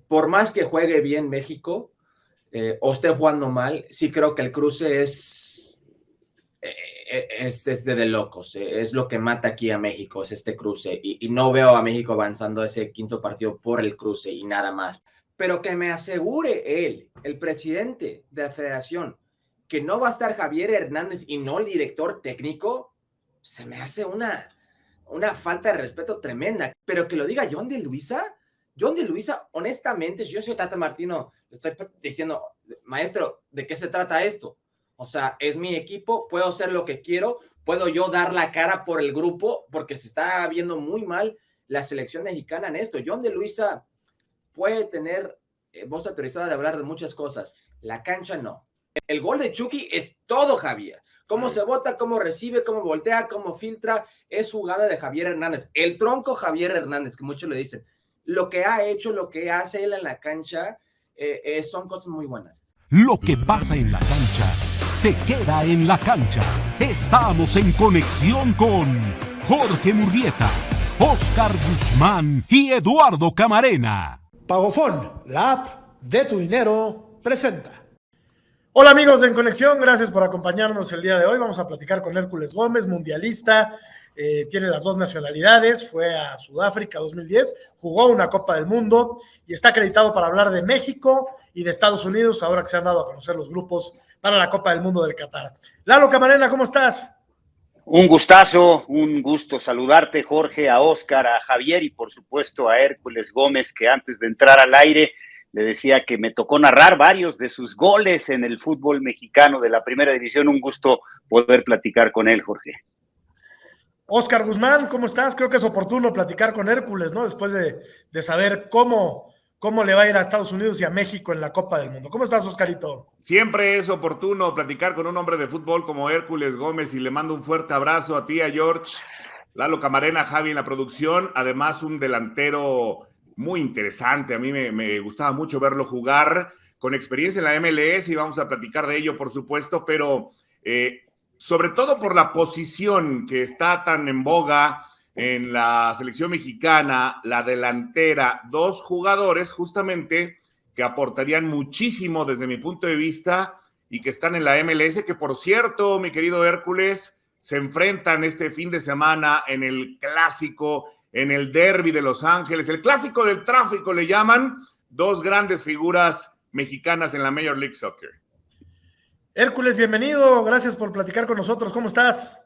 por más que juegue bien México o esté jugando mal, sí creo que el cruce es de locos, es lo que mata aquí a México, es este cruce, y no veo a México avanzando ese quinto partido por el cruce y nada más. Pero que me asegure él, el presidente de la federación, que no va a estar Javier Hernández y no el director técnico, se me hace una falta de respeto tremenda. Pero que lo diga John de Luisa, honestamente, si yo soy Tata Martino, le estoy diciendo, maestro, ¿de qué se trata esto? O sea, es mi equipo, puedo hacer lo que quiero, puedo yo dar la cara por el grupo, porque se está viendo muy mal la selección mexicana en esto. John de Luisa puede tener voz autorizada de hablar de muchas cosas, la cancha no. El gol de Chucky es todo Javier. Cómo se bota, cómo recibe, cómo voltea, cómo filtra, es jugada de Javier Hernández. El tronco Javier Hernández, que muchos le dicen. Lo que ha hecho, lo que hace él en la cancha, son cosas muy buenas. Lo que pasa en la cancha, se queda en la cancha. Estamos en conexión con Jorge Murrieta, Oscar Guzmán y Eduardo Camarena. Pagofón, la app de tu dinero, presenta. Hola amigos de En Conexión, gracias por acompañarnos el día de hoy. Vamos a platicar con Hércules Gómez, mundialista, tiene las dos nacionalidades, fue a Sudáfrica 2010, jugó una Copa del Mundo y está acreditado para hablar de México y de Estados Unidos, ahora que se han dado a conocer los grupos para la Copa del Mundo del Qatar. Lalo Camarena, ¿cómo estás? Un gustazo, un gusto saludarte, Jorge, a Oscar, a Javier y por supuesto a Hércules Gómez, que antes de entrar al aire le decía que me tocó narrar varios de sus goles en el fútbol mexicano de la primera división. Un gusto poder platicar con él, Jorge. Oscar Guzmán, ¿cómo estás? Creo que es oportuno platicar con Hércules, ¿no? Después de saber cómo le va a ir a Estados Unidos y a México en la Copa del Mundo. ¿Cómo estás, Oscarito? Siempre es oportuno platicar con un hombre de fútbol como Hércules Gómez y le mando un fuerte abrazo a ti, a George, Lalo Camarena, Javi en la producción. Además, un delantero muy interesante. A mí me gustaba mucho verlo jugar, con experiencia en la MLS, y vamos a platicar de ello, por supuesto, pero sobre todo por la posición que está tan en boga en la selección mexicana, la delantera, dos jugadores justamente que aportarían muchísimo desde mi punto de vista y que están en la MLS, que por cierto, mi querido Hércules, se enfrentan este fin de semana en el clásico, en el derbi de Los Ángeles, el clásico del tráfico le llaman, dos grandes figuras mexicanas en la Major League Soccer. Hércules, bienvenido, gracias por platicar con nosotros, ¿cómo estás?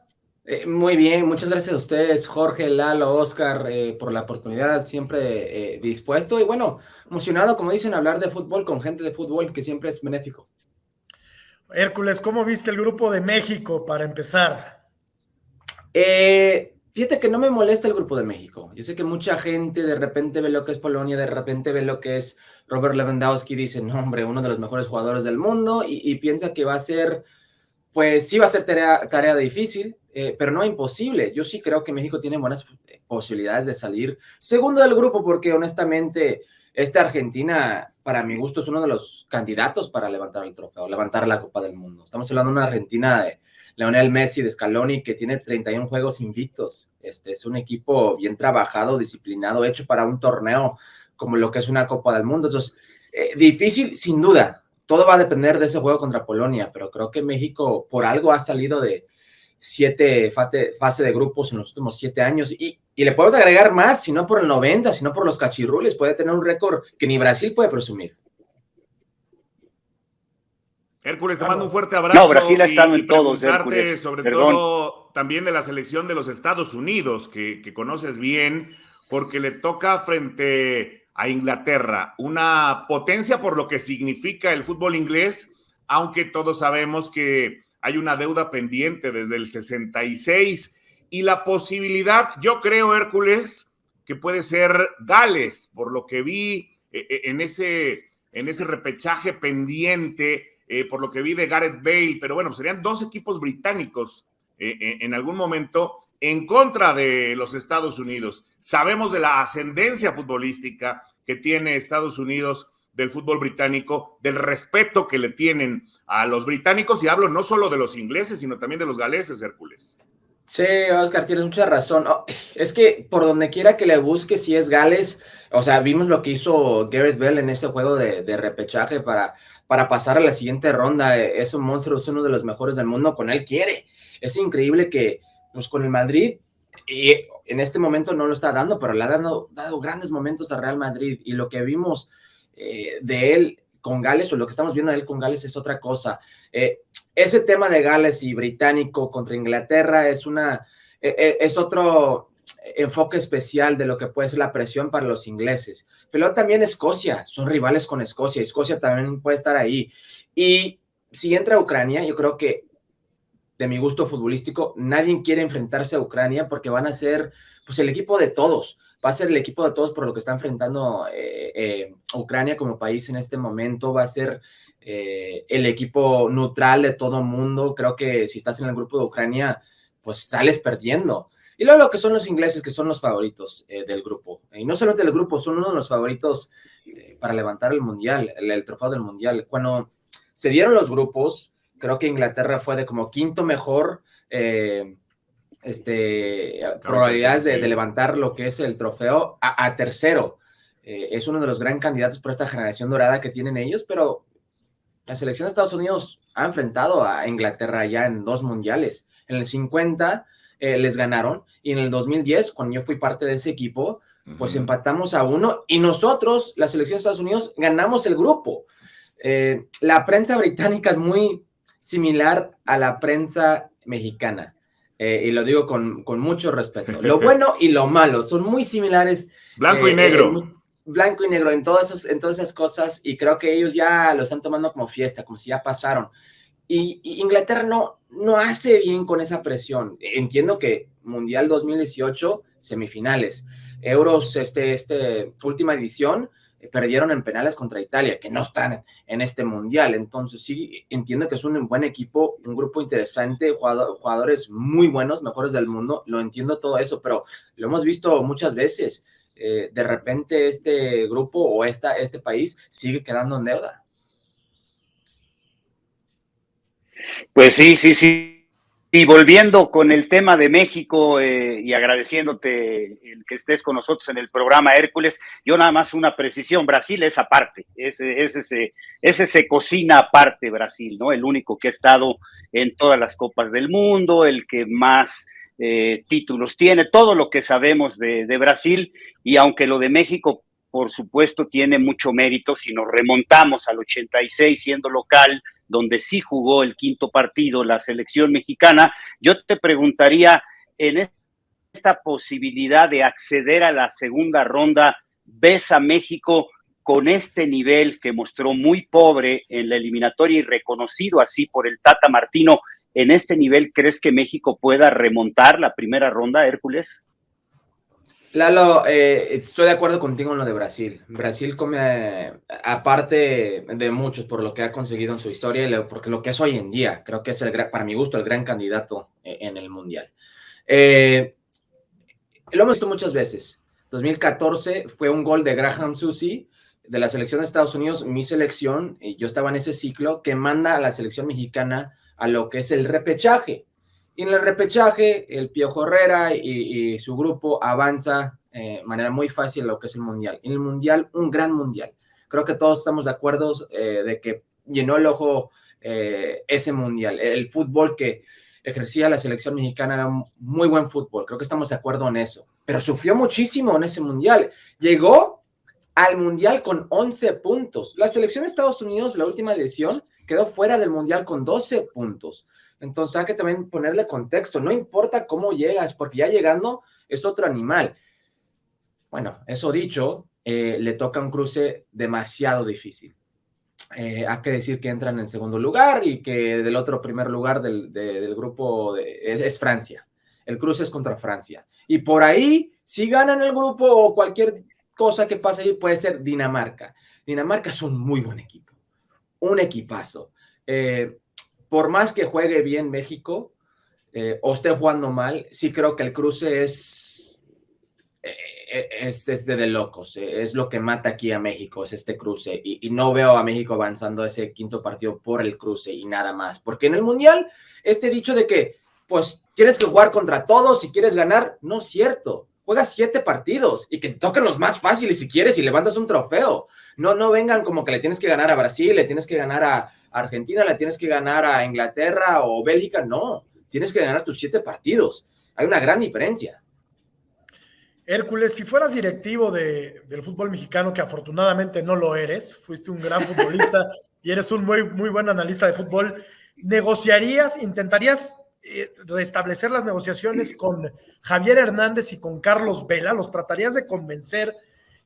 Muy bien, muchas gracias a ustedes, Jorge, Lalo, Oscar, por la oportunidad, siempre dispuesto y bueno, emocionado, como dicen, hablar de fútbol con gente de fútbol, que siempre es benéfico. Hércules, ¿cómo viste el grupo de México para empezar? Fíjate que no me molesta el grupo de México. Yo sé que mucha gente de repente ve lo que es Polonia, de repente ve lo que es Robert Lewandowski y dice, no hombre, uno de los mejores jugadores del mundo y piensa que va a ser, pues sí va a ser tarea difícil, pero no imposible. Yo sí creo que México tiene buenas posibilidades de salir segundo del grupo porque honestamente esta Argentina, para mi gusto, es uno de los candidatos para levantar el trofeo, levantar la Copa del Mundo. Estamos hablando de una Argentina de Lionel Messi, de Scaloni, que tiene 31 juegos invictos. Es un equipo bien trabajado, disciplinado, hecho para un torneo como lo que es una Copa del Mundo. Entonces, difícil, sin duda. Todo va a depender de ese juego contra Polonia, pero creo que México por algo ha salido de 7 fase de grupos en los últimos 7 años y le podemos agregar más, si no por el 90, si no por los cachirules, puede tener un récord que ni Brasil puede presumir. Hércules, te mando un fuerte abrazo. No, Brasil ha estado en todos, preguntarte sobre todo también de la selección de los Estados Unidos, que conoces bien, porque le toca frente a Inglaterra, una potencia por lo que significa el fútbol inglés, aunque todos sabemos que hay una deuda pendiente desde el 66 y la posibilidad, yo creo, Hércules, que puede ser Gales, por lo que vi en ese repechaje pendiente, por lo que vi de Gareth Bale, pero bueno, serían dos equipos británicos en algún momento en contra de los Estados Unidos. Sabemos de la ascendencia futbolística que tiene Estados Unidos del fútbol británico, del respeto que le tienen a los británicos, y hablo no solo de los ingleses, sino también de los galeses, Hércules. Sí, Oscar, tienes mucha razón. Oh, es que por donde quiera que le busque, si es Gales, o sea, vimos lo que hizo Gareth Bale en ese juego de repechaje para pasar a la siguiente ronda. Es un monstruo, es uno de los mejores del mundo, con él quiere. Es increíble que, pues con el Madrid, y en este momento no lo está dando, pero le ha dado grandes momentos a Real Madrid, y lo que vimos de él con Gales, o lo que estamos viendo de él con Gales, es otra cosa. Ese tema de Gales y británico contra Inglaterra es otro enfoque especial de lo que puede ser la presión para los ingleses. Pero también Escocia, son rivales con Escocia. Escocia también puede estar ahí. Y si entra Ucrania, yo creo que, de mi gusto futbolístico, nadie quiere enfrentarse a Ucrania porque van a ser, pues, el equipo de todos. Va a ser el equipo de todos por lo que está enfrentando Ucrania como país en este momento. Va a ser el equipo neutral de todo mundo. Creo que si estás en el grupo de Ucrania, pues sales perdiendo. Y luego lo que son los ingleses, que son los favoritos del grupo. Y no solamente del grupo, son uno de los favoritos para levantar el mundial, el trofeo del mundial. Cuando se dieron los grupos, creo que Inglaterra fue de como quinto mejor probabilidades de levantar lo que es el trofeo a tercero. Es uno de los gran candidatos por esta generación dorada que tienen ellos, pero la selección de Estados Unidos ha enfrentado a Inglaterra ya en 2 mundiales. En el 50 les ganaron, y en el 2010, cuando yo fui parte de ese equipo, pues empatamos a 1, y nosotros, la selección de Estados Unidos, ganamos el grupo. La prensa británica es muy similar a la prensa mexicana, y lo digo con mucho respeto. Lo bueno y lo malo son muy similares. Blanco y negro. Blanco y negro en todas esas cosas, y creo que ellos ya lo están tomando como fiesta, como si ya pasaron. Y Inglaterra no hace bien con esa presión. Entiendo que Mundial 2018, semifinales, Euros, última edición, perdieron en penales contra Italia, que no están en este Mundial. Entonces sí, entiendo que es un buen equipo, un grupo interesante, jugadores muy buenos, mejores del mundo, lo entiendo todo eso, pero lo hemos visto muchas veces. De repente este grupo o este país sigue quedando en deuda. Pues sí. Y volviendo con el tema de México y agradeciéndote el que estés con nosotros en el programa, Hércules, yo nada más una precisión: Brasil es aparte, ese se cocina aparte, Brasil, ¿no? El único que ha estado en todas las copas del mundo, el que más títulos tiene, todo lo que sabemos de Brasil. Y aunque lo de México, por supuesto, tiene mucho mérito, si nos remontamos al 86 siendo local, donde sí jugó el quinto partido la selección mexicana, yo te preguntaría, en esta posibilidad de acceder a la segunda ronda, ¿ves a México con este nivel que mostró muy pobre en la eliminatoria y reconocido así por el Tata Martino? ¿En este nivel crees que México pueda remontar la primera ronda, Hércules? Lalo, estoy de acuerdo contigo en lo de Brasil. Brasil come aparte de muchos por lo que ha conseguido en su historia y porque lo que es hoy en día. Creo que es, para mi gusto, el gran candidato en el Mundial. Lo hemos visto muchas veces. 2014 fue un gol de Graham Zusi de la selección de Estados Unidos, mi selección, y yo estaba en ese ciclo, que manda a la selección mexicana a lo que es el repechaje. Y en el repechaje, el Piojo Herrera y su grupo avanza de manera muy fácil a lo que es el Mundial. En el Mundial, un gran Mundial. Creo que todos estamos de acuerdo de que llenó el ojo ese Mundial. El fútbol que ejercía la selección mexicana era un muy buen fútbol. Creo que estamos de acuerdo en eso. Pero sufrió muchísimo en ese Mundial. Llegó al Mundial con 11 puntos. La selección de Estados Unidos, la última edición, quedó fuera del Mundial con 12 puntos. Entonces hay que también ponerle contexto. No importa cómo llegas, porque ya llegando es otro animal. Bueno, eso dicho, le toca un cruce demasiado difícil. Hay que decir que entran en segundo lugar y que del otro primer lugar del grupo es Francia. El cruce es contra Francia. Y por ahí, si ganan el grupo o cualquier cosa que pase ahí, puede ser Dinamarca. Dinamarca es un muy buen equipo. Un equipazo. Por más que juegue bien México o esté jugando mal, sí creo que el cruce es de locos. Es lo que mata aquí a México, es este cruce. Y no veo a México avanzando a ese quinto partido por el cruce y nada más. Porque en el Mundial, este dicho de que pues tienes que jugar contra todos si quieres ganar. No es cierto. Juegas 7 partidos y que te toquen los más fáciles si quieres y levantas un trofeo. No vengan como que le tienes que ganar a Brasil, le tienes que ganar a Argentina, le tienes que ganar a Inglaterra o Bélgica. No, tienes que ganar tus 7 partidos. Hay una gran diferencia. Hércules, si fueras directivo del fútbol mexicano, que afortunadamente no lo eres, fuiste un gran futbolista y eres un muy, muy buen analista de fútbol, ¿negociarías, intentarías restablecer las negociaciones con Javier Hernández y con Carlos Vela? ¿Los tratarías de convencer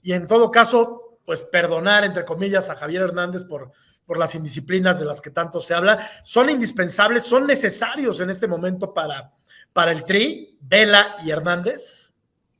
y en todo caso, pues perdonar, entre comillas, a Javier Hernández por las indisciplinas de las que tanto se habla? ¿Son indispensables, son necesarios en este momento para el Tri, Vela y Hernández?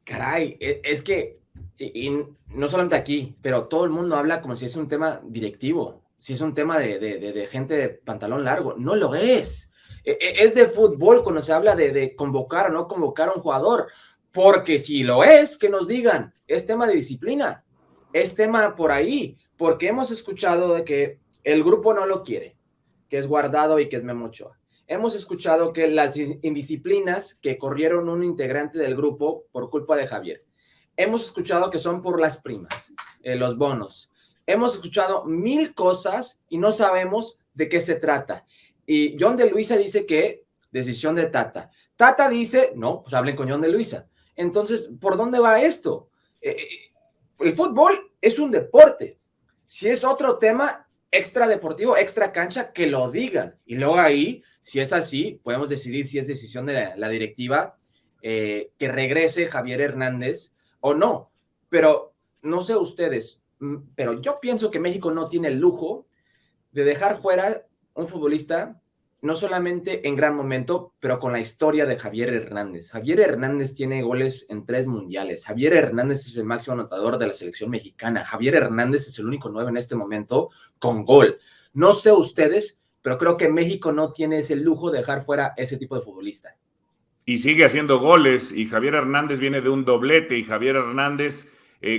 Caray, es que, y no solamente aquí, pero todo el mundo habla como si es un tema directivo, si es un tema de gente de pantalón largo. No lo es. Es de fútbol cuando se habla de convocar o no convocar a un jugador, porque si lo es, que nos digan, es tema de disciplina, es tema por ahí, porque hemos escuchado de que el grupo no lo quiere, que es Guardado y que es Memo Ochoa. Hemos escuchado que las indisciplinas que corrieron un integrante del grupo por culpa de Javier. Hemos escuchado que son por las primas, los bonos. Hemos escuchado 1000 cosas y no sabemos de qué se trata. Y John de Luisa dice que decisión de Tata. Tata dice, no, pues hablen con John de Luisa. Entonces, ¿por dónde va esto? El fútbol es un deporte. Si es otro tema extra deportivo, extra cancha, que lo digan. Y luego ahí, si es así, podemos decidir si es decisión de la directiva que regrese Javier Hernández o no. Pero no sé ustedes, pero yo pienso que México no tiene el lujo de dejar fuera un futbolista no solamente en gran momento, pero con la historia de Javier Hernández. Javier Hernández tiene goles en 3 mundiales. Javier Hernández es el máximo anotador de la selección mexicana. Javier Hernández es el único 9 en este momento con gol. No sé ustedes, pero creo que México no tiene ese lujo de dejar fuera ese tipo de futbolista. Y sigue haciendo goles, y Javier Hernández viene de un doblete, y Javier Hernández,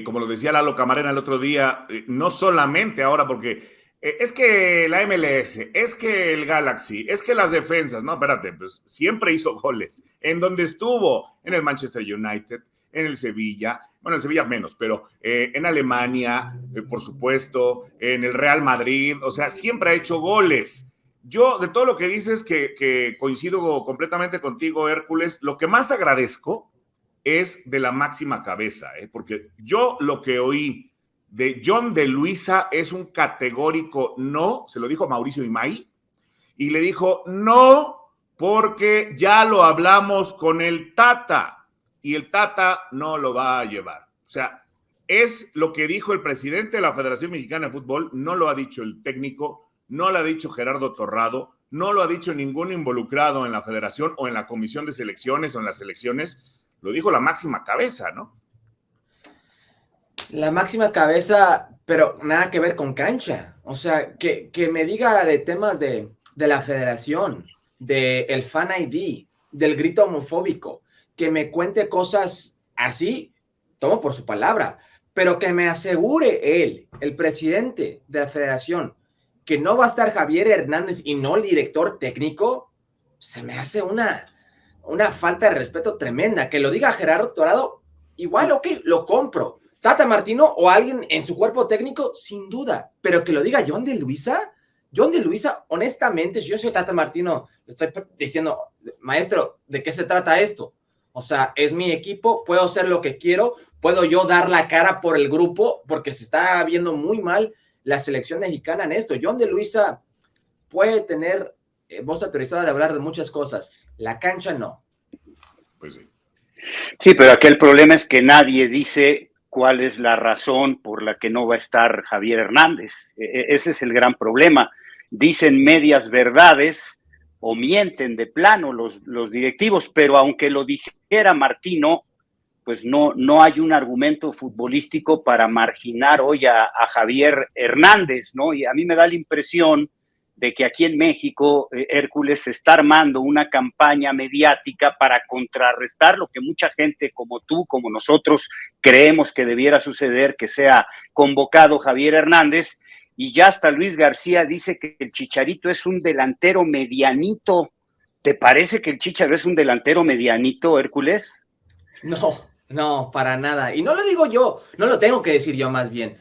como lo decía Lalo Camarena el otro día, no solamente ahora porque es que la MLS, es que el Galaxy, es que las defensas, no, espérate, pues siempre hizo goles, en donde estuvo, en el Manchester United, en el Sevilla, bueno, en el Sevilla menos, pero en Alemania, por supuesto, en el Real Madrid, o sea, siempre ha hecho goles. Yo, de todo lo que dices, que coincido completamente contigo, Hércules, lo que más agradezco es de la máxima cabeza, porque yo lo que oí de John de Luisa es un categórico no, se lo dijo Mauricio Imay, y le dijo no, porque ya lo hablamos con el Tata, y el Tata no lo va a llevar. O sea, es lo que dijo el presidente de la Federación Mexicana de Fútbol, no lo ha dicho el técnico, no lo ha dicho Gerardo Torrado, no lo ha dicho ningún involucrado en la federación o en la comisión de selecciones o en las selecciones, lo dijo la máxima cabeza, ¿no? La máxima cabeza, pero nada que ver con cancha. O sea, que me diga de temas de la federación, del fan ID, del grito homofóbico, que me cuente cosas así, tomo por su palabra, pero que me asegure él, el presidente de la federación, que no va a estar Javier Hernández y no el director técnico, se me hace una falta de respeto tremenda. Que lo diga Gerardo Torrado, igual, ok, lo compro. Tata Martino o alguien en su cuerpo técnico, sin duda, pero que lo diga John de Luisa, honestamente, si yo soy Tata Martino, le estoy diciendo, maestro, ¿de qué se trata esto? O sea, es mi equipo, puedo hacer lo que quiero, puedo yo dar la cara por el grupo, porque se está viendo muy mal la selección mexicana en esto. John de Luisa puede tener voz autorizada de hablar de muchas cosas, la cancha no. Pues sí. Sí, pero aquí el problema es que nadie dice cuál es la razón por la que no va a estar Javier Hernández. Ese es el gran problema. Dicen medias verdades o mienten de plano los directivos, pero aunque lo dijera Martino, pues no hay un argumento futbolístico para marginar hoy a Javier Hernández, ¿no? Y a mí me da la impresión de que aquí en México, Hércules, se está armando una campaña mediática para contrarrestar lo que mucha gente como tú, como nosotros, creemos que debiera suceder, que sea convocado Javier Hernández, y ya hasta Luis García dice que el Chicharito es un delantero medianito ¿Te parece que el Chícharo es un delantero medianito, Hércules? No, para nada. Y no lo digo yo, no lo tengo que decir yo más bien.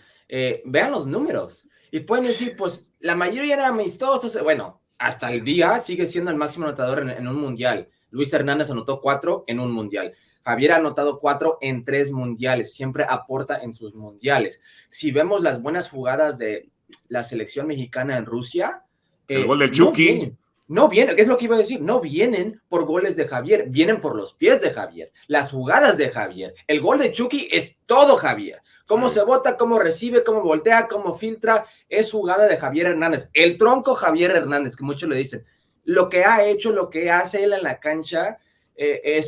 Vean los números. Y pueden decir, pues la mayoría eran amistosos. Bueno, hasta el día sigue siendo el máximo anotador en un mundial. Luis Hernández anotó 4 en un mundial. Javier ha anotado 4 en 3 mundiales. Siempre aporta en sus mundiales. Si vemos las buenas jugadas de la selección mexicana en Rusia, el gol del Chucky. No vienen, es lo que iba a decir, no vienen por goles de Javier, vienen por los pies de Javier, las jugadas de Javier. El gol de Chucky es todo Javier. Cómo se bota, cómo recibe, cómo voltea, cómo filtra, es jugada de Javier Hernández. El tronco Javier Hernández, que muchos le dicen. Lo que ha hecho, lo que hace él en la cancha,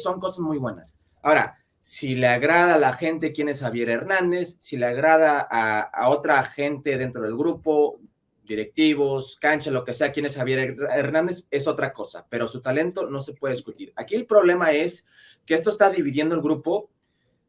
son cosas muy buenas. Ahora, si le agrada a la gente quién es Javier Hernández, si le agrada a otra gente dentro del grupo, directivos, cancha, lo que sea, quién es Javier Hernández, es otra cosa, pero su talento no se puede discutir. Aquí el problema es que esto está dividiendo el grupo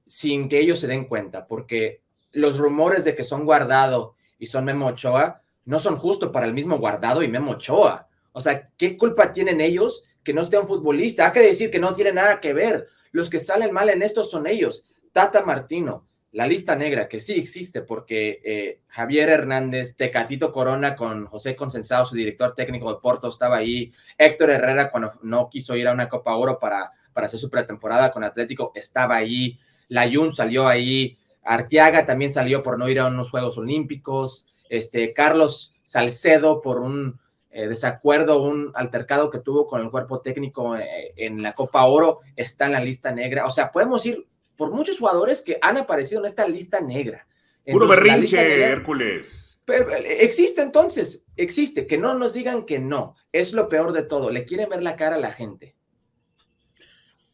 sin que ellos se den cuenta, porque los rumores de que son Guardado y son Memo Ochoa no son justo para el mismo Guardado y Memo Ochoa. O sea, ¿qué culpa tienen ellos que no esté un futbolista? Hay que decir que no tiene nada que ver. Los que salen mal en esto son ellos. Tata Martino, la lista negra, que sí existe, porque Javier Hernández, Tecatito Corona con José Consensado, su director técnico de Porto, estaba ahí. Héctor Herrera, cuando no quiso ir a una Copa Oro para hacer su pretemporada con Atlético, estaba ahí. Layún salió ahí. Arteaga también salió por no ir a unos Juegos Olímpicos. Carlos Salcedo por un desacuerdo, un altercado que tuvo con el cuerpo técnico en la Copa Oro, está en la lista negra. O sea, podemos ir por muchos jugadores que han aparecido en esta lista negra. Puro berrinche, negra, Hércules. Existe entonces, existe. Que no nos digan que no. Es lo peor de todo. Le quieren ver la cara a la gente.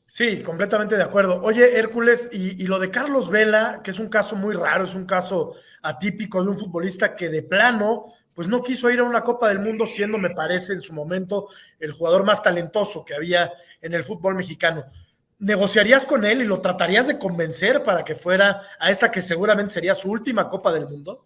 Sí, completamente de acuerdo. Oye, Hércules, y lo de Carlos Vela, que es un caso muy raro, es un caso atípico de un futbolista que de plano, pues no quiso ir a una Copa del Mundo, siendo, me parece, en su momento el jugador más talentoso que había en el fútbol mexicano. ¿Negociarías con él y lo tratarías de convencer para que fuera a esta que seguramente sería su última Copa del Mundo?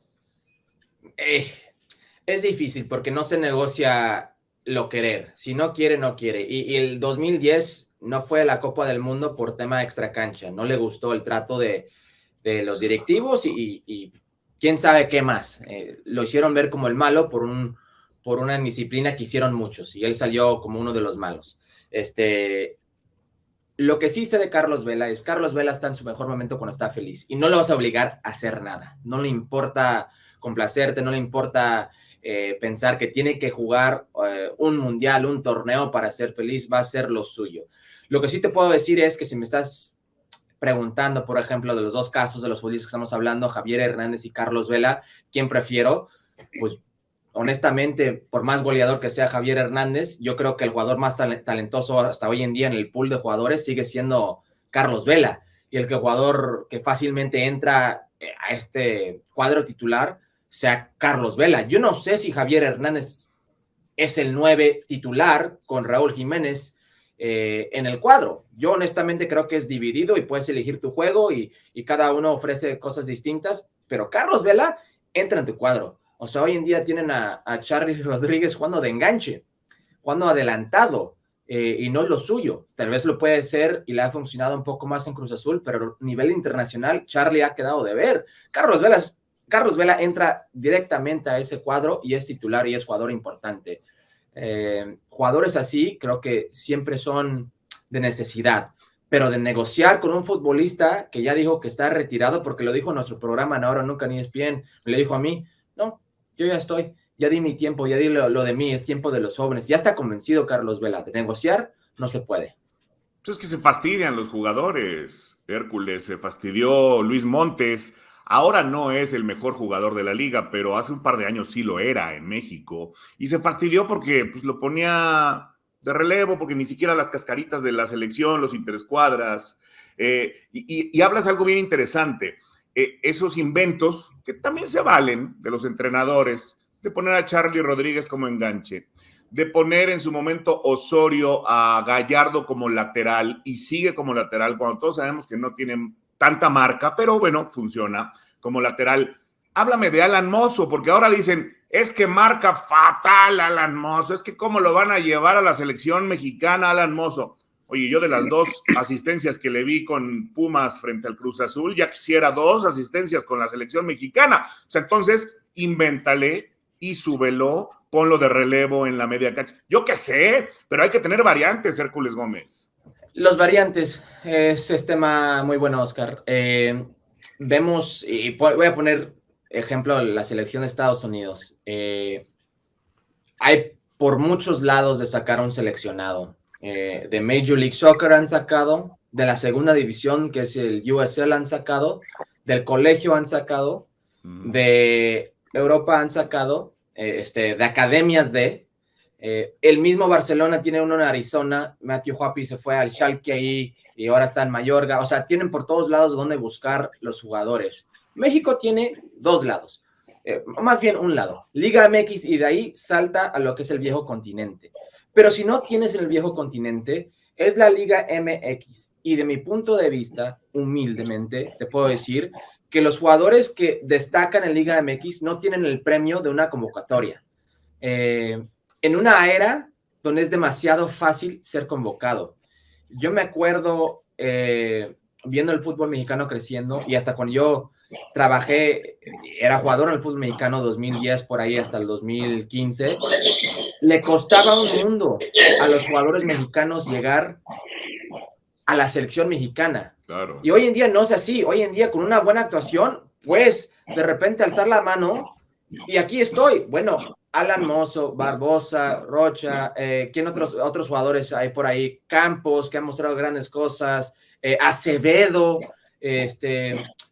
Es difícil porque no se negocia lo querer. Si no quiere, no quiere. Y el 2010 no fue a la Copa del Mundo por tema extracancha. No le gustó el trato de los directivos y quién sabe qué más. Lo hicieron ver como el malo por una indisciplina que hicieron muchos y él salió como uno de los malos. Lo que sí sé de Carlos Vela es Carlos Vela está en su mejor momento cuando está feliz y no lo vas a obligar a hacer nada. No le importa complacerte, no le importa pensar que tiene que jugar un mundial, un torneo para ser feliz, va a ser lo suyo. Lo que sí te puedo decir es que si me estás preguntando, por ejemplo, de los dos casos de los futbolistas que estamos hablando, Javier Hernández y Carlos Vela, ¿quién prefiero? Pues honestamente, por más goleador que sea Javier Hernández, yo creo que el jugador más talentoso hasta hoy en día en el pool de jugadores sigue siendo Carlos Vela, y el jugador que fácilmente entra a este cuadro titular sea Carlos Vela. Yo no sé si Javier Hernández es el 9 titular con Raúl Jiménez en el cuadro. Yo honestamente creo que es dividido y puedes elegir tu juego y cada uno ofrece cosas distintas, pero Carlos Vela entra en tu cuadro. O sea, hoy en día tienen a Charly Rodríguez jugando de enganche, jugando adelantado, y no es lo suyo. Tal vez lo puede ser y le ha funcionado un poco más en Cruz Azul, pero a nivel internacional, Charly ha quedado de ver. Carlos Vela entra directamente a ese cuadro y es titular y es jugador importante. Jugadores así creo que siempre son de necesidad, pero de negociar con un futbolista que ya dijo que está retirado, porque lo dijo en nuestro programa en Ahora Nunca ni ESPN, me lo dijo a mí, no, yo ya di mi tiempo, ya di lo de mí, es tiempo de los jóvenes. Ya está convencido Carlos Vela, de negociar no se puede. Es que se fastidian los jugadores, Hércules, se fastidió Luis Montes, ahora no es el mejor jugador de la liga, pero hace un par de años sí lo era en México, y se fastidió porque pues, lo ponía de relevo, porque ni siquiera las cascaritas de la selección, los interescuadras, y hablas algo bien interesante. Esos inventos que también se valen de los entrenadores, de poner a Charly Rodríguez como enganche, de poner en su momento Osorio a Gallardo como lateral y sigue como lateral cuando todos sabemos que no tienen tanta marca, pero bueno, funciona como lateral. háblame de Alan Mozo, porque ahora dicen, es que marca fatal Alan Mozo, es que cómo lo van a llevar a la selección mexicana Alan Mozo. Oye, yo de las 2 asistencias que le vi con Pumas frente al Cruz Azul, ya quisiera 2 asistencias con la selección mexicana. O sea, entonces, invéntale y súbelo, ponlo de relevo en la media cancha. Yo qué sé, pero hay que tener variantes, Hércules Gómez. Los variantes, es tema muy bueno, Oscar. Vemos, y voy a poner ejemplo la selección de Estados Unidos. Hay por muchos lados de sacar a un seleccionado. De Major League Soccer han sacado, de la segunda división, que es el USL, han sacado, del colegio han sacado, de Europa han sacado, de academias el mismo Barcelona tiene uno en Arizona, Matthew Huapi se fue al Schalke ahí y ahora está en Mallorca, o sea, tienen por todos lados donde buscar los jugadores. México tiene 2 lados, más bien un lado, Liga MX, y de ahí salta a lo que es el viejo continente. Pero si no tienes el viejo continente, es la Liga MX, y de mi punto de vista, humildemente, te puedo decir que los jugadores que destacan en Liga MX no tienen el premio de una convocatoria. En una era donde es demasiado fácil ser convocado. Yo me acuerdo viendo el fútbol mexicano creciendo, y hasta cuando yo trabajé, era jugador en el fútbol mexicano 2010 por ahí hasta el 2015, le costaba un mundo a los jugadores mexicanos llegar a la selección mexicana. Claro. Y hoy en día no es así. Hoy en día, con una buena actuación, pues de repente alzar la mano y aquí estoy. Bueno, Alan Mozo, Barbosa, Rocha, ¿quién otros jugadores hay por ahí? Campos, que han mostrado grandes cosas, Acevedo,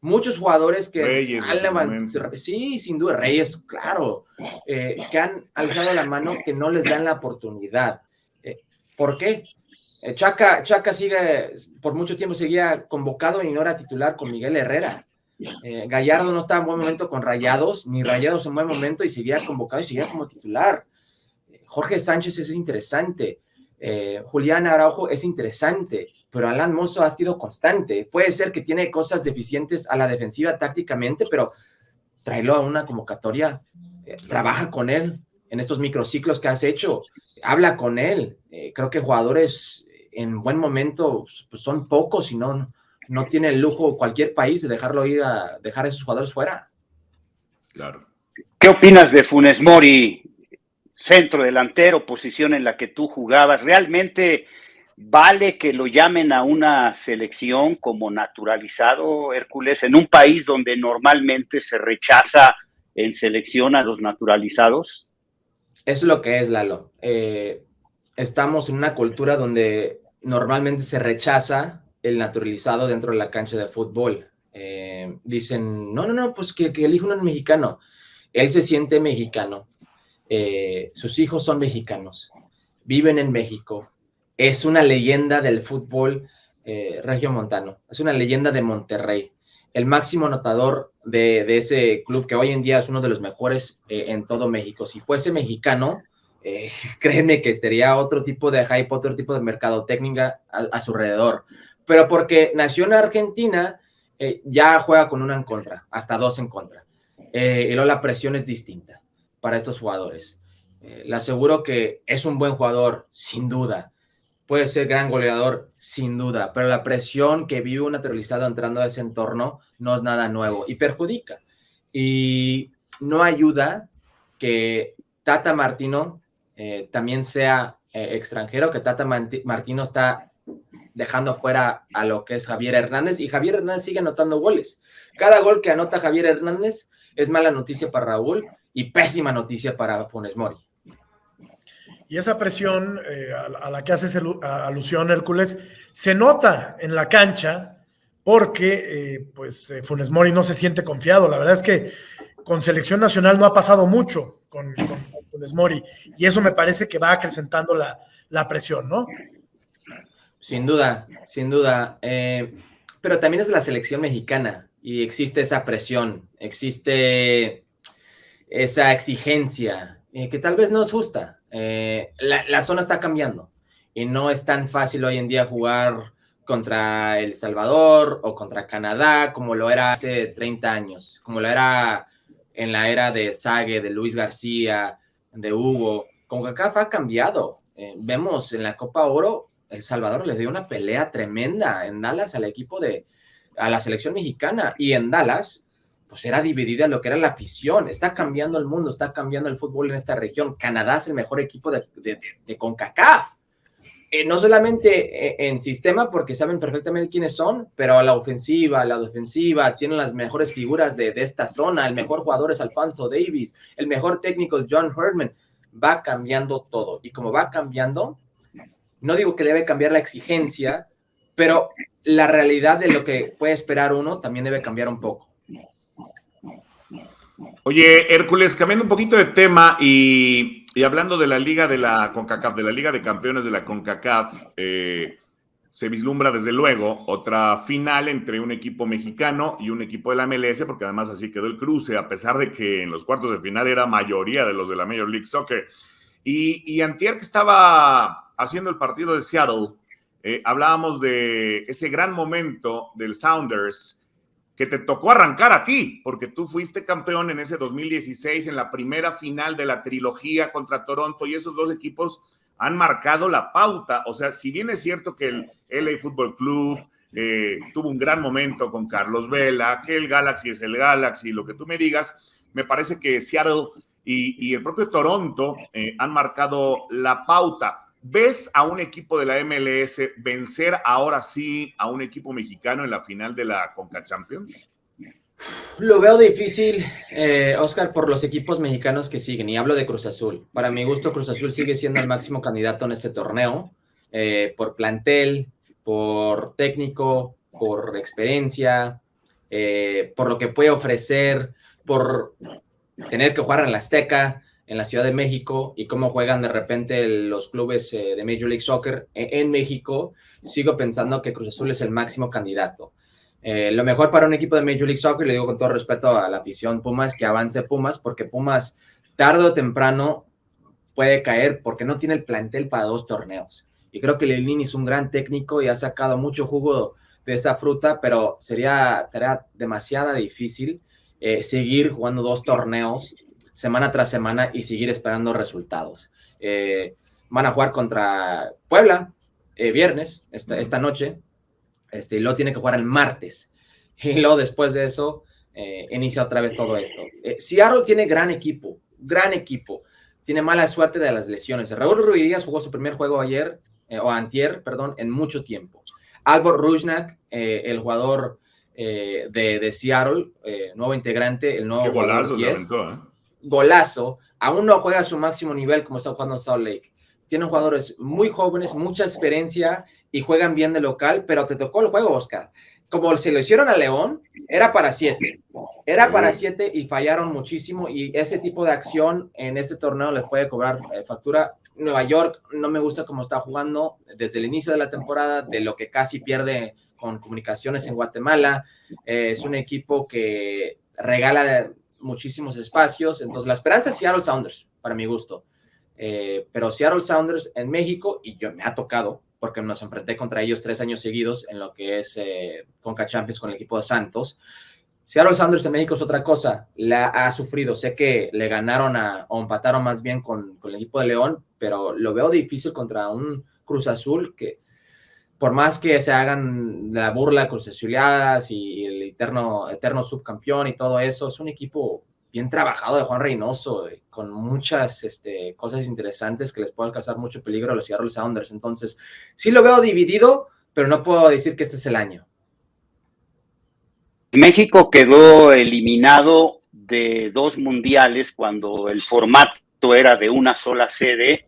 muchos jugadores que Reyes, han levantado, sí, sin duda, Reyes, claro, que han alzado la mano, que no les dan la oportunidad. ¿Por qué? Chaca sigue, por mucho tiempo seguía convocado y no era titular con Miguel Herrera. Gallardo no estaba en buen momento con Rayados, ni Rayados en buen momento, y seguía convocado y seguía como titular. Jorge Sánchez es interesante, Julián Araujo es interesante, pero Alan Mozo ha sido constante. Puede ser que tiene cosas deficientes a la defensiva tácticamente, pero tráelo a una convocatoria, trabaja con él en estos microciclos que has hecho, habla con él. Creo que jugadores en buen momento pues son pocos y no tiene el lujo cualquier país de dejarlo ir a dejar a esos jugadores fuera. Claro. ¿Qué opinas de Funes Mori, centro delantero, posición en la que tú jugabas? ¿Realmente vale que lo llamen a una selección como naturalizado, Hércules, en un país donde normalmente se rechaza en selección a los naturalizados? Eso es lo que es, Lalo. Estamos en una cultura donde normalmente se rechaza el naturalizado dentro de la cancha de fútbol. Dicen, no, pues que elija un mexicano. Él se siente mexicano. Sus hijos son mexicanos. Viven en México. Es una leyenda del fútbol regiomontano. Es una leyenda de Monterrey. El máximo anotador de ese club, que hoy en día es uno de los mejores en todo México. Si fuese mexicano, créeme que sería otro tipo de hype, otro tipo de mercadotecnia a su alrededor. Pero porque nació en Argentina, ya juega con una en contra, hasta 2 en contra. Y luego la presión es distinta para estos jugadores. Le aseguro que es un buen jugador, sin duda. Puede ser gran goleador, sin duda, pero la presión que vive un naturalizado entrando a ese entorno no es nada nuevo y perjudica. Y no ayuda que Tata Martino también sea extranjero, que Tata Martino está dejando fuera a lo que es Javier Hernández, y Javier Hernández sigue anotando goles. Cada gol que anota Javier Hernández es mala noticia para Raúl y pésima noticia para Funes Mori. Y esa presión a la que haces alusión, Hércules, se nota en la cancha porque Funes Mori no se siente confiado. La verdad es que con selección nacional no ha pasado mucho con Funes Mori, y eso me parece que va acrecentando la presión, ¿no? Sin duda, sin duda. Pero también es la selección mexicana y existe esa presión, existe esa exigencia que tal vez no es justa. La zona está cambiando y no es tan fácil hoy en día jugar contra El Salvador o contra Canadá como lo era hace 30 años, como lo era en la era de Sague, de Luis García, de Hugo. CONCACAF ha cambiado. Vemos en la Copa Oro, El Salvador le dio una pelea tremenda en Dallas a la selección mexicana, y en Dallas pues era dividida lo que era la afición. Está cambiando el mundo, está cambiando el fútbol en esta región. Canadá es el mejor equipo de CONCACAF. No solamente en sistema, porque saben perfectamente quiénes son, pero a la ofensiva, a la defensiva, tienen las mejores figuras de esta zona. El mejor jugador es Alphonso Davies, el mejor técnico es John Herdman. Va cambiando todo, y como va cambiando, no digo que debe cambiar la exigencia, pero la realidad de lo que puede esperar uno también debe cambiar un poco. Oye, Hércules, cambiando un poquito de tema y hablando de la Liga de la CONCACAF, de la Liga de Campeones de la CONCACAF, se vislumbra desde luego otra final entre un equipo mexicano y un equipo de la MLS, porque además así quedó el cruce, a pesar de que en los cuartos de final era mayoría de los de la Major League Soccer. Y antier que estaba haciendo el partido de Seattle, hablábamos de ese gran momento del Sounders, que te tocó arrancar a ti, porque tú fuiste campeón en ese 2016, en la primera final de la trilogía contra Toronto, y esos dos equipos han marcado la pauta. O sea, si bien es cierto que el LA Fútbol Club tuvo un gran momento con Carlos Vela, que el Galaxy es el Galaxy, lo que tú me digas, me parece que Seattle y el propio Toronto han marcado la pauta. ¿Ves a un equipo de la MLS vencer ahora sí a un equipo mexicano en la final de la Conca Champions? Lo veo difícil, Oscar, por los equipos mexicanos que siguen, y hablo de Cruz Azul. Para mi gusto, Cruz Azul sigue siendo el máximo candidato en este torneo, por plantel, por técnico, por experiencia, por lo que puede ofrecer, por tener que jugar en la Azteca, en la Ciudad de México, y cómo juegan de repente los clubes de Major League Soccer en México. Sigo pensando que Cruz Azul es el máximo candidato. Lo mejor para un equipo de Major League Soccer, le digo con todo respeto a la afición Pumas, que avance Pumas, porque Pumas tarde o temprano puede caer porque no tiene el plantel para 2 torneos. Y creo que Lilini es un gran técnico y ha sacado mucho jugo de esa fruta, pero sería tarea demasiado difícil seguir jugando 2 torneos semana tras semana y seguir esperando resultados. Van a jugar contra Puebla viernes, esta noche, y luego tiene que jugar el martes, y luego después de eso inicia otra vez todo esto. Seattle tiene gran equipo, tiene mala suerte de las lesiones. Raúl Ruiz jugó su primer juego antier, en mucho tiempo. Albert Rusnak, el jugador de Seattle, nuevo integrante, el nuevo Qué golazo jugador, se aventó, golazo, aún no juega a su máximo nivel como está jugando en Salt Lake. Tienen jugadores muy jóvenes, mucha experiencia y juegan bien de local, pero te tocó el juego, Oscar. Como se lo hicieron a León, era para 7. Era para 7 y fallaron muchísimo, y ese tipo de acción en este torneo les puede cobrar factura. Nueva York no me gusta cómo está jugando desde el inicio de la temporada, de lo que casi pierde con Comunicaciones en Guatemala. Es un equipo que regala muchísimos espacios. Entonces la esperanza es Seattle Sounders, para mi gusto, pero Seattle Sounders en México, y yo me ha tocado porque nos enfrenté contra ellos 3 años seguidos en lo que es Conca Champions con el equipo de Santos. Seattle Sounders en México es otra cosa, la ha sufrido. Sé que le ganaron o empataron más bien con el equipo de León, pero lo veo difícil contra un Cruz Azul que, por más que se hagan la burla Cruz Azuleadas y el eterno subcampeón y todo eso, es un equipo bien trabajado de Juan Reynoso, con muchas cosas interesantes que les pueden causar mucho peligro a los Seattle Sounders. Entonces, sí lo veo dividido, pero no puedo decir que este es el año. México quedó eliminado de 2 mundiales cuando el formato era de una sola sede.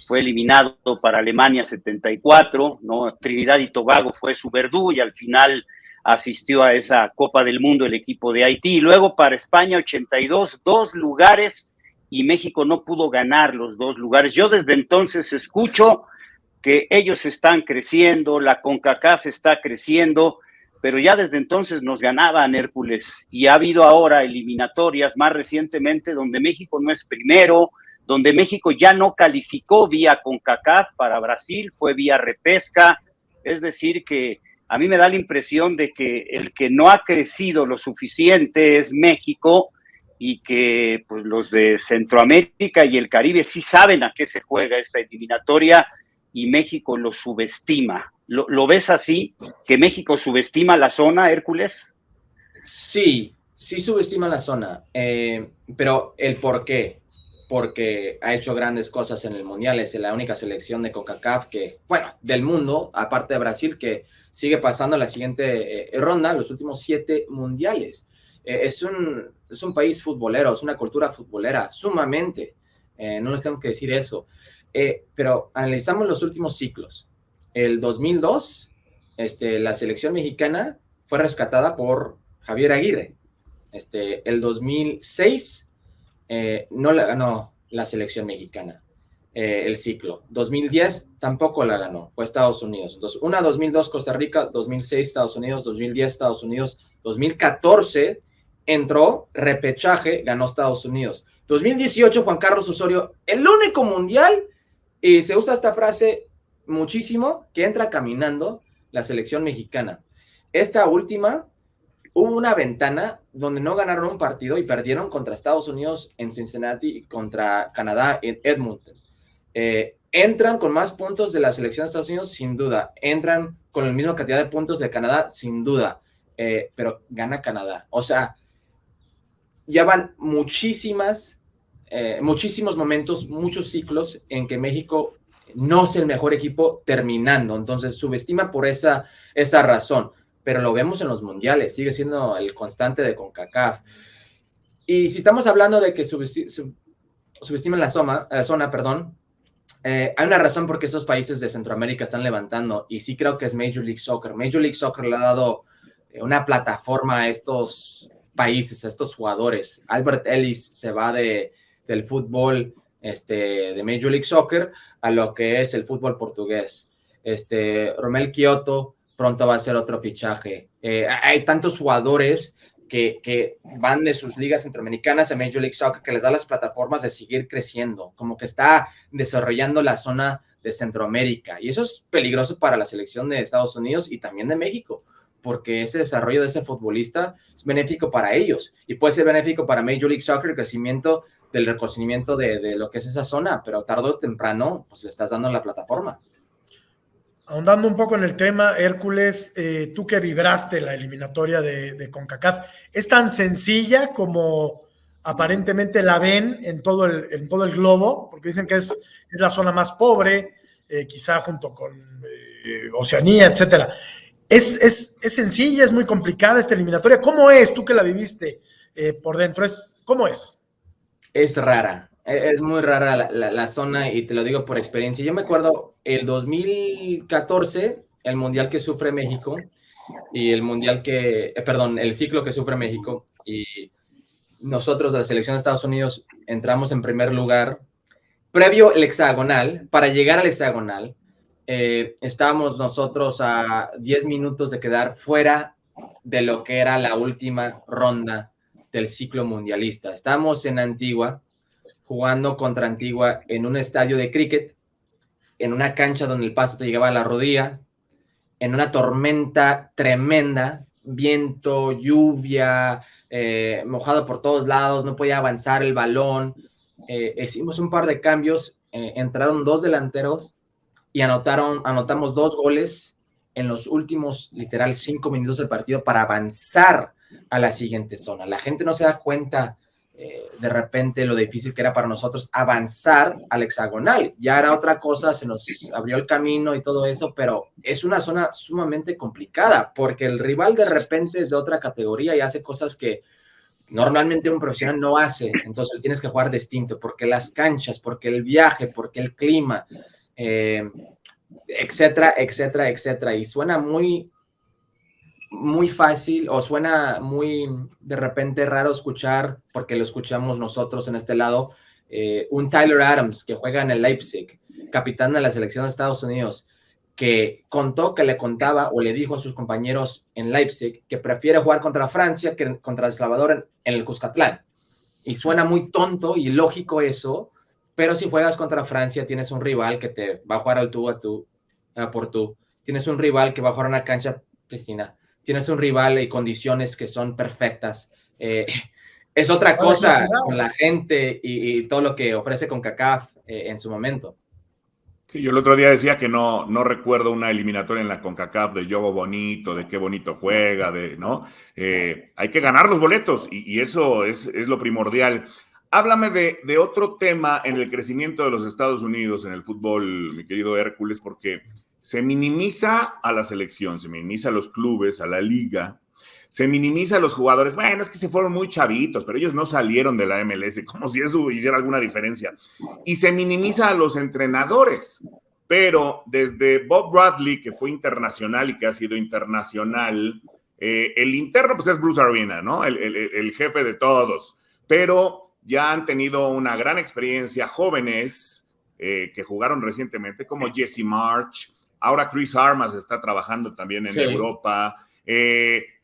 Fue eliminado para Alemania 74, ¿no? Trinidad y Tobago fue su verdú y al final asistió a esa Copa del Mundo el equipo de Haití. Y luego para España 82, 2 lugares, y México no pudo ganar los 2 lugares. Yo desde entonces escucho que ellos están creciendo, la CONCACAF está creciendo, pero ya desde entonces nos ganaban, Hércules, y ha habido ahora eliminatorias más recientemente donde México no es primero, donde México ya no calificó vía CONCACAF para Brasil, fue vía repesca. Es decir que a mí me da la impresión de que el que no ha crecido lo suficiente es México, y que pues los de Centroamérica y el Caribe sí saben a qué se juega esta eliminatoria y México lo subestima. ¿Lo ves así? ¿Que México subestima la zona, Hércules? Sí, sí subestima la zona, pero el por qué, porque ha hecho grandes cosas en el Mundial, es la única selección de CONCACAF que, bueno, del mundo, aparte de Brasil, que sigue pasando a la siguiente ronda, los últimos 7 mundiales. Es un país futbolero, es una cultura futbolera, sumamente, no les tengo que decir eso, pero analizamos los últimos ciclos. El 2002, la selección mexicana fue rescatada por Javier Aguirre. El 2006 no la ganó la selección mexicana, el ciclo. 2010 tampoco la ganó, fue Estados Unidos. Entonces, 2002 Costa Rica, 2006 Estados Unidos, 2010 Estados Unidos, 2014 entró repechaje, ganó Estados Unidos. 2018 Juan Carlos Osorio, el único mundial, y se usa esta frase muchísimo, que entra caminando la selección mexicana. Esta última, hubo una ventana donde no ganaron un partido y perdieron contra Estados Unidos en Cincinnati y contra Canadá en Edmonton. Entran con más puntos de la selección de Estados Unidos, sin duda. Entran con la misma cantidad de puntos de Canadá, sin duda. Pero gana Canadá. O sea, ya van muchísimos momentos, muchos ciclos en que México no es el mejor equipo terminando. Entonces, subestima por esa razón. Pero lo vemos en los mundiales, sigue siendo el constante de CONCACAF. Y si estamos hablando de que subestiman la zona, hay una razón por qué esos países de Centroamérica están levantando, y sí creo que es Major League Soccer. Major League Soccer le ha dado una plataforma a estos países, a estos jugadores. Albert Ellis se va del fútbol de Major League Soccer a lo que es el fútbol portugués. Romel Kioto pronto va a ser otro fichaje. Hay tantos jugadores que van de sus ligas centroamericanas a Major League Soccer que les da las plataformas de seguir creciendo, como que está desarrollando la zona de Centroamérica. Y eso es peligroso para la selección de Estados Unidos y también de México, porque ese desarrollo de ese futbolista es benéfico para ellos y puede ser benéfico para Major League Soccer, el crecimiento del reconocimiento de lo que es esa zona, pero tarde o temprano pues le estás dando la plataforma. Ahondando un poco en el tema, Hércules, tú que vibraste la eliminatoria de CONCACAF, ¿es tan sencilla como aparentemente la ven en todo el globo? Porque dicen que es la zona más pobre, quizá junto con Oceanía, etcétera. ¿Es sencilla, es muy complicada esta eliminatoria? ¿Cómo es, tú que la viviste por dentro? ¿Cómo es? Es rara. Es muy rara la zona y te lo digo por experiencia. Yo me acuerdo el 2014, el mundial que sufre México y el ciclo que sufre México, y nosotros de la selección de Estados Unidos entramos en primer lugar. Previo el hexagonal, para llegar al hexagonal, estábamos nosotros a 10 minutos de quedar fuera de lo que era la última ronda del ciclo mundialista. Estábamos en Antigua, jugando contra Antigua en un estadio de cricket, en una cancha donde el pasto te llegaba a la rodilla, en una tormenta tremenda, viento, lluvia, mojado por todos lados, no podía avanzar el balón. Hicimos un par de cambios, entraron 2 delanteros y anotamos 2 goles en los últimos, literal, 5 minutos del partido para avanzar a la siguiente zona. La gente no se da cuenta de repente lo difícil que era para nosotros avanzar al hexagonal. Ya era otra cosa, se nos abrió el camino y todo eso, pero es una zona sumamente complicada porque el rival de repente es de otra categoría y hace cosas que normalmente un profesional no hace. Entonces tienes que jugar distinto porque las canchas, porque el viaje, porque el clima, etcétera, etcétera, etcétera. Y suena muy fácil o suena muy de repente raro escuchar, porque lo escuchamos nosotros en este lado, un Tyler Adams que juega en el Leipzig, capitán de la selección de Estados Unidos, que le contaba o le dijo a sus compañeros en Leipzig que prefiere jugar contra Francia que contra El Salvador en el Cuscatlán. Y suena muy tonto y lógico eso, pero si juegas contra Francia tienes un rival que te va a jugar al tú por tú. Tienes un rival que va a jugar una cancha pristina. Tienes un rival y condiciones que son perfectas. es otra Ahora, cosa claro. con la gente y todo lo que ofrece CONCACAF en su momento. Sí, yo el otro día decía que no recuerdo una eliminatoria en la CONCACAF de juego bonito, de qué bonito juega, ¿no? Hay que ganar los boletos y eso es lo primordial. Háblame de otro tema en el crecimiento de los Estados Unidos en el fútbol, mi querido Hércules, porque se minimiza a la selección, se minimiza a los clubes, a la liga, se minimiza a los jugadores. Bueno, es que se fueron muy chavitos, pero ellos no salieron de la MLS, como si eso hiciera alguna diferencia. Y se minimiza a los entrenadores. Pero desde Bob Bradley, que fue internacional y que ha sido internacional, el interno pues es Bruce Arena, ¿no? El jefe de todos. Pero ya han tenido una gran experiencia jóvenes que jugaron recientemente, como Jesse March. Ahora Chris Armas está trabajando también en Europa.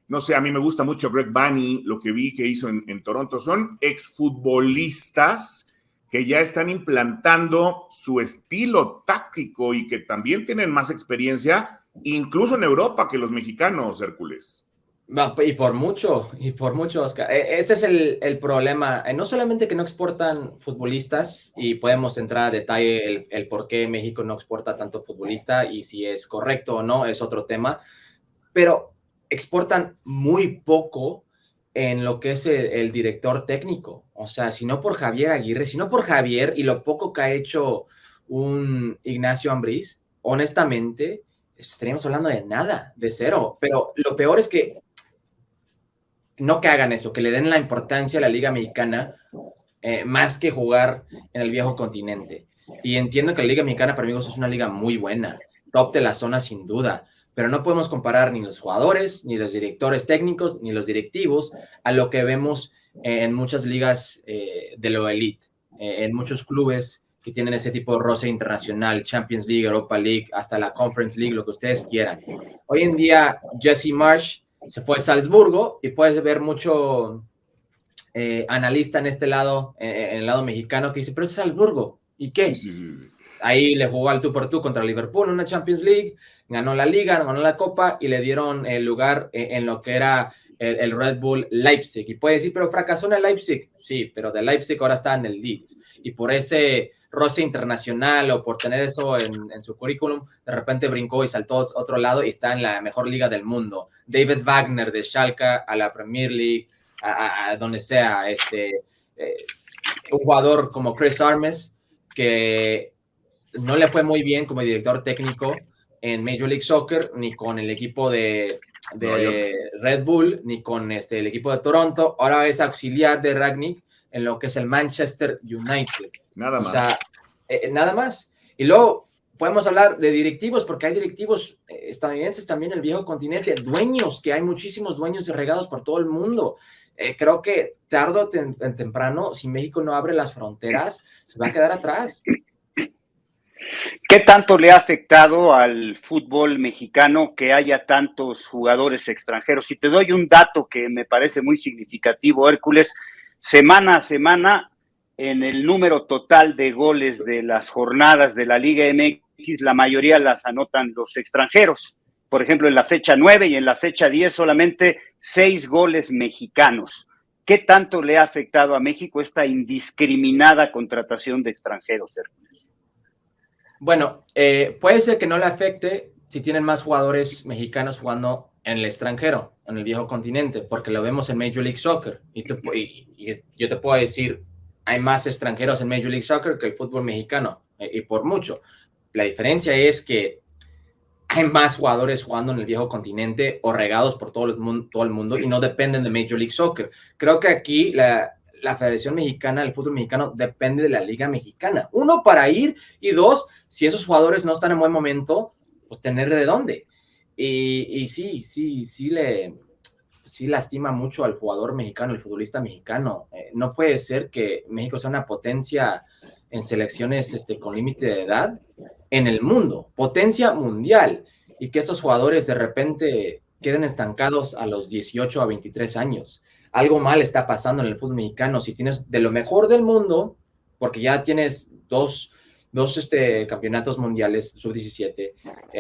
No sé, a mí me gusta mucho Greg Vanney, lo que vi que hizo en Toronto. Son exfutbolistas que ya están implantando su estilo táctico y que también tienen más experiencia, incluso en Europa, que los mexicanos, Hércules. Y por mucho, Oscar. Este es el problema. No solamente que no exportan futbolistas, y podemos entrar a detalle el por qué México no exporta tanto futbolista y si es correcto o no, es otro tema, pero exportan muy poco en lo que es el director técnico. O sea, si no por Javier Aguirre, si no por Javier y lo poco que ha hecho un Ignacio Ambriz, honestamente, estaríamos hablando de nada, de cero. Pero lo peor es que no que hagan eso, que le den la importancia a la Liga Mexicana más que jugar en el viejo continente. Y entiendo que la Liga Mexicana para mí es una liga muy buena, top de la zona sin duda, pero no podemos comparar ni los jugadores, ni los directores técnicos, ni los directivos a lo que vemos en muchas ligas de lo elite, en muchos clubes que tienen ese tipo de roce internacional, Champions League, Europa League, hasta la Conference League, lo que ustedes quieran. Hoy en día, Jesse Marsh se fue a Salzburgo y puedes ver mucho analista en este lado, en el lado mexicano, que dice, pero es Salzburgo, ¿y qué? Sí. Ahí le jugó al tú por tú contra Liverpool en una Champions League, ganó la Liga, ganó la Copa y le dieron el lugar en lo que era el Red Bull Leipzig. Y puede decir, pero fracasó en el Leipzig. Sí, pero de Leipzig ahora está en el Leeds. Y por ese roce internacional o por tener eso en su currículum, de repente brincó y saltó a otro lado y está en la mejor liga del mundo. David Wagner de Schalke a la Premier League, a donde sea. Un jugador como Chris Armas, que no le fue muy bien como director técnico en Major League Soccer, ni con el equipo de Red Bull, ni con el equipo de Toronto. Ahora es auxiliar de Rangnick en lo que es el Manchester United. Nada más. O sea, nada más. Y luego podemos hablar de directivos, porque hay directivos estadounidenses también en el viejo continente, dueños, que hay muchísimos dueños regados por todo el mundo. Creo que tarde o temprano, si México no abre las fronteras, se va a quedar atrás. ¿Qué tanto le ha afectado al fútbol mexicano que haya tantos jugadores extranjeros? Si te doy un dato que me parece muy significativo, Hércules, semana a semana, en el número total de goles de las jornadas de la Liga MX, la mayoría las anotan los extranjeros. Por ejemplo, en la fecha 9 y en la fecha 10 solamente 6 goles mexicanos. ¿Qué tanto le ha afectado a México esta indiscriminada contratación de extranjeros, Hércules? Bueno, puede ser que no le afecte si tienen más jugadores mexicanos jugando en el extranjero, en el viejo continente, porque lo vemos en Major League Soccer. Y yo te puedo decir, hay más extranjeros en Major League Soccer que el fútbol mexicano, y por mucho. La diferencia es que hay más jugadores jugando en el viejo continente o regados por todo el mundo y no dependen de Major League Soccer. Creo que aquí la Federación Mexicana del Fútbol Mexicano depende de la Liga Mexicana. Uno, para ir, y dos, si esos jugadores no están en buen momento, pues tener de dónde. Y sí lastima mucho al jugador mexicano, al futbolista mexicano. No puede ser que México sea una potencia en selecciones con límite de edad en el mundo, potencia mundial, y que estos jugadores de repente queden estancados a los 18 a 23 años. Algo mal está pasando en el fútbol mexicano. Si tienes de lo mejor del mundo, porque ya tienes dos campeonatos mundiales sub-17,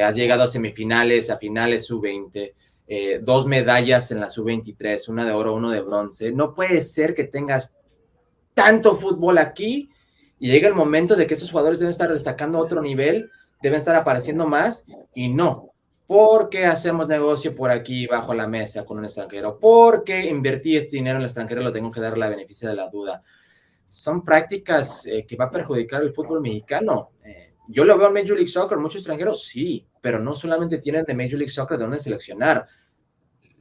has llegado a semifinales, a finales sub-20, 2 medallas en la sub-23, una de oro, uno de bronce. No puede ser que tengas tanto fútbol aquí y llega el momento de que esos jugadores deben estar destacando a otro nivel, deben estar apareciendo más, y no. ¿Por qué hacemos negocio por aquí bajo la mesa con un extranjero? ¿Por qué invertí este dinero en el extranjero? Lo tengo que dar la beneficio de la duda. Son prácticas que va a perjudicar el fútbol mexicano. Yo lo veo en Major League Soccer, muchos extranjeros sí, pero no solamente tienen de Major League Soccer de dónde seleccionar.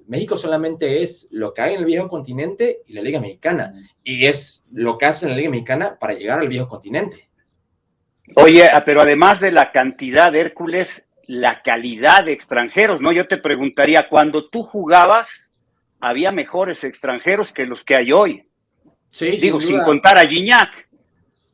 México solamente es lo que hay en el viejo continente y la Liga Mexicana, y es lo que hace en la Liga Mexicana para llegar al viejo continente. Oye, pero además de la cantidad, Hércules, la calidad de extranjeros, ¿no? Yo te preguntaría, cuando tú jugabas, ¿había mejores extranjeros que los que hay hoy? Sí, digo, sin contar a Gignac.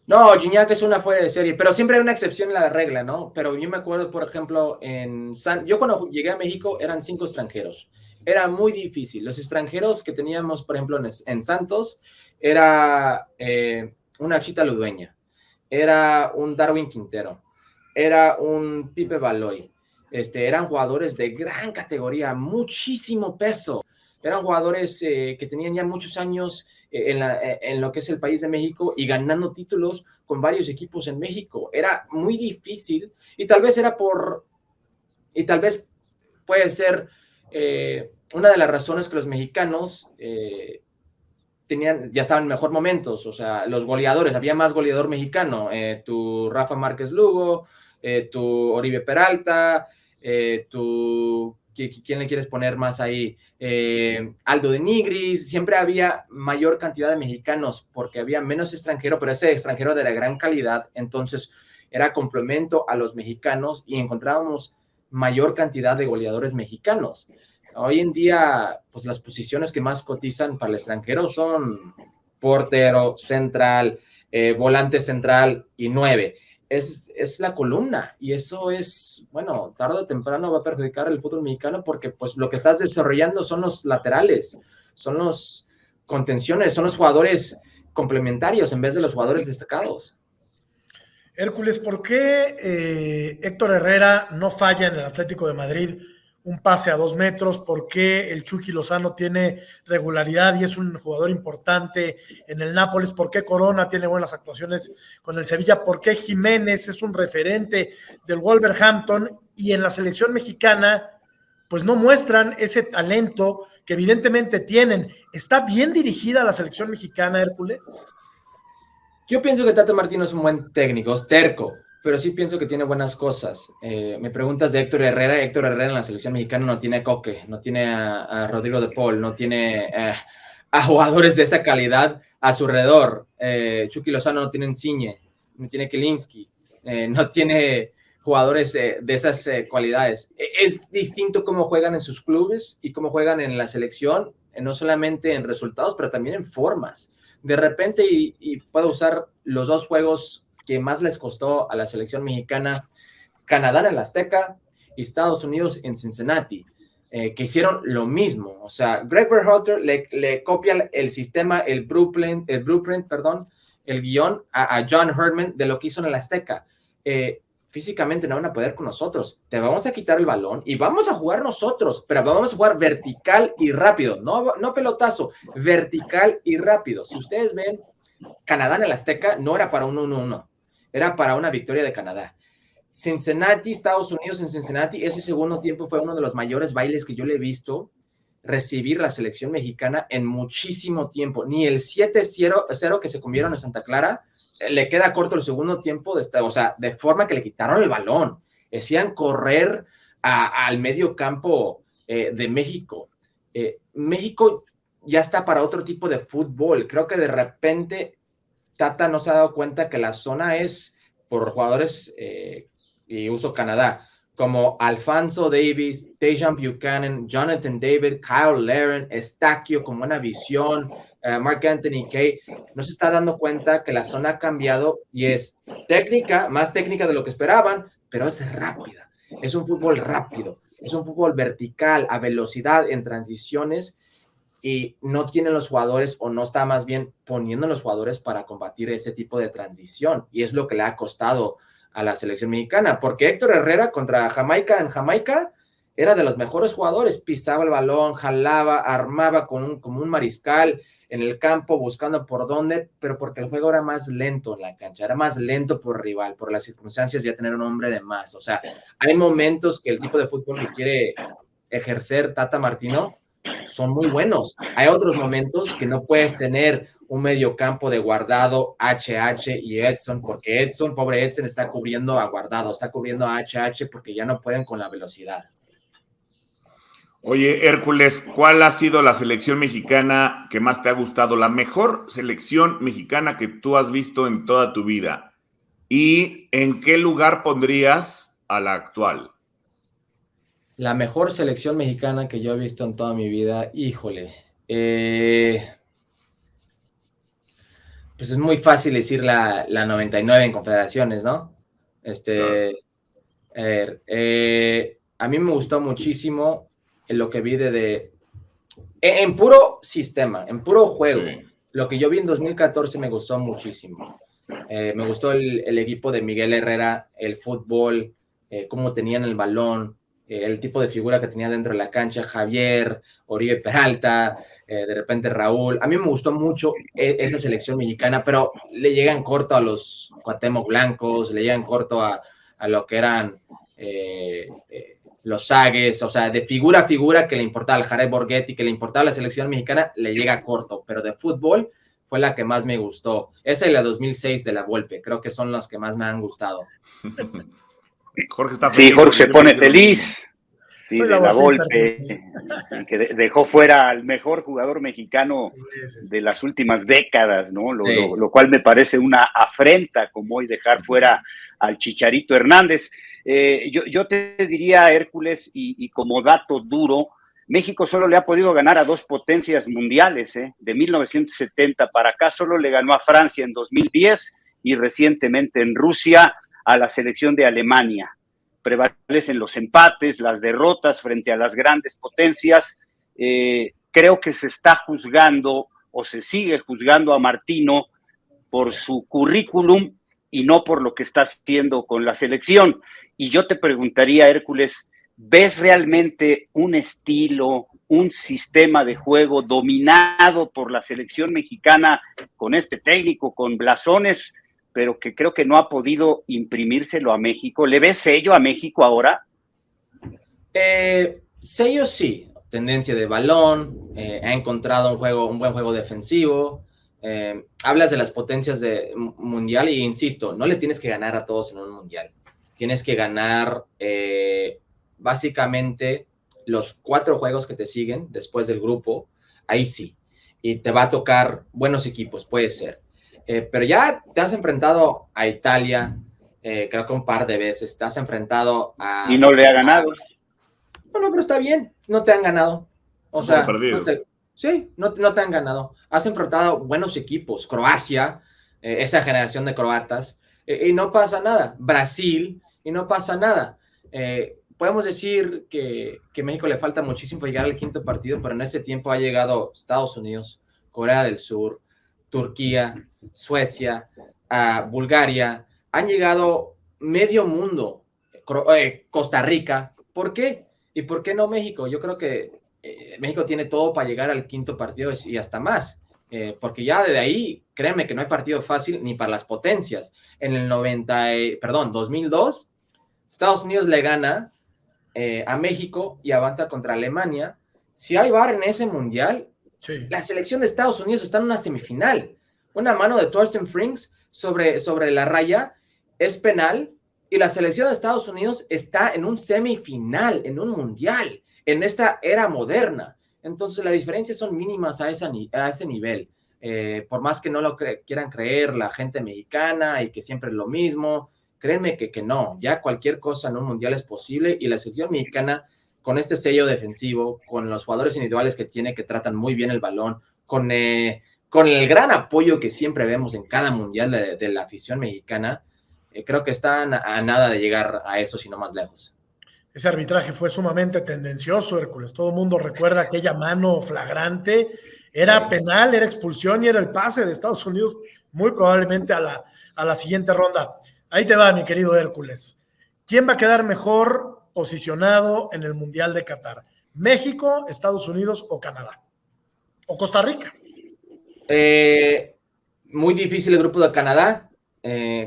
No, Gignac es una fuera de serie, pero siempre hay una excepción en la regla, ¿no? Pero yo me acuerdo, por ejemplo, yo cuando llegué a México eran 5 extranjeros. Era muy difícil. Los extranjeros que teníamos, por ejemplo, en Santos, era una Chita Ludueña, era un Darwin Quintero, era un Pipe Baloy. Eran jugadores de gran categoría, muchísimo peso. Eran jugadores que tenían ya muchos años en lo que es el país de México y ganando títulos con varios equipos en México. Era muy difícil y tal vez puede ser una de las razones que los mexicanos ya estaban en mejor momentos. O sea, los goleadores, había más goleador mexicano, tu Rafa Márquez Lugo, tu Oribe Peralta, ¿quién le quieres poner más ahí? Aldo de Nigris. Siempre había mayor cantidad de mexicanos porque había menos extranjero, pero ese extranjero de la gran calidad, entonces era complemento a los mexicanos y encontrábamos mayor cantidad de goleadores mexicanos. Hoy en día, pues las posiciones que más cotizan para el extranjero son portero, central, volante central y 9. Es la columna, y eso es, bueno, tarde o temprano va a perjudicar el fútbol mexicano porque pues lo que estás desarrollando son los laterales, son los contenciones, son los jugadores complementarios en vez de los jugadores destacados. Hércules, ¿por qué Héctor Herrera no falla en el Atlético de Madrid un pase a 2 metros? ¿Por qué el Chucky Lozano tiene regularidad y es un jugador importante en el Nápoles? ¿Por qué Corona tiene buenas actuaciones con el Sevilla? ¿Por qué Jiménez es un referente del Wolverhampton? Y en la selección mexicana, pues no muestran ese talento que evidentemente tienen. ¿Está bien dirigida la selección mexicana, Hércules? Yo pienso que Tata Martino es un buen técnico, es terco, pero sí pienso que tiene buenas cosas. Me preguntas de Héctor Herrera. Héctor Herrera en la selección mexicana no tiene a Coque, no tiene a Rodrigo de Paul, no tiene a jugadores de esa calidad a su alrededor. Chucky Lozano no tiene Insigne, no tiene Kelinski, no tiene jugadores de esas cualidades. Es distinto cómo juegan en sus clubes y cómo juegan en la selección, no solamente en resultados, pero también en formas. De repente, y puedo usar los 2 juegos que más les costó a la selección mexicana, Canadá en el Azteca y Estados Unidos en Cincinnati, que hicieron lo mismo. O sea, Greg Berhalter le copia el sistema, el blueprint, el guión a John Herdman de lo que hizo en el Azteca. Físicamente no van a poder con nosotros. Te vamos a quitar el balón y vamos a jugar nosotros, pero vamos a jugar vertical y rápido, no pelotazo, vertical y rápido. Si ustedes ven, Canadá en el Azteca no era para un 1-1, era para una victoria de Canadá. Cincinnati, Estados Unidos en Cincinnati, ese segundo tiempo fue uno de los mayores bailes que yo le he visto recibir la selección mexicana en muchísimo tiempo. Ni el 7-0 que se comieron en Santa Clara le queda corto el segundo tiempo, o sea, de forma que le quitaron el balón, hacían correr al medio campo de México. México ya está para otro tipo de fútbol. Creo que de repente Tata no se ha dado cuenta que la zona es por jugadores, y uso Canadá, como Alphonso Davies, Dejan Buchanan, Jonathan David, Kyle Larin, Estaquio con buena visión, Mark Anthony Kay. No se está dando cuenta que la zona ha cambiado y es técnica, más técnica de lo que esperaban, pero es rápida. Es un fútbol rápido, es un fútbol vertical, a velocidad, en transiciones, y no tienen los jugadores, o no está más bien poniendo los jugadores para combatir ese tipo de transición, y es lo que le ha costado a la selección mexicana, porque Héctor Herrera contra Jamaica en Jamaica era de los mejores jugadores, pisaba el balón, jalaba, armaba como un mariscal en el campo, buscando por dónde, pero porque el juego era más lento en la cancha, era más lento por rival, por las circunstancias de tener un hombre de más. O sea, hay momentos que el tipo de fútbol que quiere ejercer Tata Martino son muy buenos. Hay otros momentos que no puedes tener un mediocampo de Guardado, HH y Edson, porque Edson, pobre Edson, está cubriendo a Guardado, está cubriendo a HH porque ya no pueden con la velocidad. Oye, Hércules, ¿cuál ha sido la selección mexicana que más te ha gustado? La mejor selección mexicana que tú has visto en toda tu vida. ¿Y en qué lugar pondrías a la actual? La mejor selección mexicana que yo he visto en toda mi vida, híjole. Pues es muy fácil decir la 99 en Confederaciones, ¿no? A mí me gustó muchísimo lo que vi en puro sistema, en puro juego. Sí. Lo que yo vi en 2014 me gustó muchísimo. Me gustó el equipo de Miguel Herrera, el fútbol, cómo tenían el balón, el tipo de figura que tenía dentro de la cancha, Javier, Oribe Peralta, de repente Raúl. A mí me gustó mucho esa selección mexicana, pero le llegan corto a los Cuauhtémoc Blancos, le llegan corto a lo que eran los Sagues, o sea, de figura a figura que le importaba al Jared Borghetti, que le importaba a la selección mexicana, le llega corto, pero de fútbol fue la que más me gustó. Esa y la 2006 de la Volpe, creo que son las que más me han gustado. Jorge está feliz. Sí, Jorge se pone feliz. Sí, soy de la Volpe, que dejó fuera al mejor jugador mexicano de las últimas décadas, ¿no? Lo cual me parece una afrenta, como hoy dejar fuera al Chicharito Hernández. Yo te diría, Hércules, y como dato duro, México solo le ha podido ganar a dos potencias mundiales, de 1970 para acá, solo le ganó a Francia en 2010 y recientemente en Rusia a la selección de Alemania. Prevalecen los empates, las derrotas frente a las grandes potencias. Creo que se está juzgando o se sigue juzgando a Martino por su currículum y no por lo que está haciendo con la selección. Y yo te preguntaría, Hércules, ¿ves realmente un estilo, un sistema de juego dominado por la selección mexicana con este técnico, con blasones, pero que creo que no ha podido imprimírselo a México? ¿Le ves sello a México ahora? Sello sí, tendencia de balón, ha encontrado un buen juego defensivo. Hablas de las potencias de mundial y insisto, no le tienes que ganar a todos en un mundial. Tienes que ganar básicamente los 4 juegos que te siguen después del grupo, ahí sí. Y te va a tocar buenos equipos, puede ser. Pero ya te has enfrentado a Italia, creo que un par de veces, te has enfrentado a... Y no le ha ganado. No, pero está bien, no te han ganado. O sea, no te han ganado. Has enfrentado buenos equipos, Croacia, esa generación de croatas, y no pasa nada. Brasil, y no pasa nada. Podemos decir que México le falta muchísimo para llegar al 5º partido, pero en ese tiempo ha llegado Estados Unidos, Corea del Sur, Turquía, Suecia, Bulgaria, han llegado medio mundo, Costa Rica. ¿Por qué? ¿Y por qué no México? Yo creo que México tiene todo para llegar al 5º partido y hasta más, porque ya desde ahí, créeme que no hay partido fácil ni para las potencias. En el 2002, Estados Unidos le gana a México y avanza contra Alemania. Si hay VAR en ese mundial, sí, la selección de Estados Unidos está en una semifinal. Una mano de Thorsten Frings sobre la raya es penal y la selección de Estados Unidos está en un semifinal, en un mundial, en esta era moderna. Entonces las diferencias son mínimas a ese nivel. Por más que no lo quieran creer la gente mexicana y que siempre es lo mismo, créanme que no. Ya cualquier cosa en un mundial es posible y la selección mexicana, con este sello defensivo, con los jugadores individuales que tiene, que tratan muy bien el balón, con el gran apoyo que siempre vemos en cada mundial de la afición mexicana, creo que están a nada de llegar a eso, sino más lejos. Ese arbitraje fue sumamente tendencioso, Hércules. Todo el mundo recuerda aquella mano flagrante. Era penal, era expulsión y era el pase de Estados Unidos muy probablemente a la siguiente ronda. Ahí te va, mi querido Hércules. ¿Quién va a quedar mejor posicionado en el Mundial de Qatar? ¿México, Estados Unidos o Canadá? ¿O Costa Rica? Muy difícil el grupo de Canadá.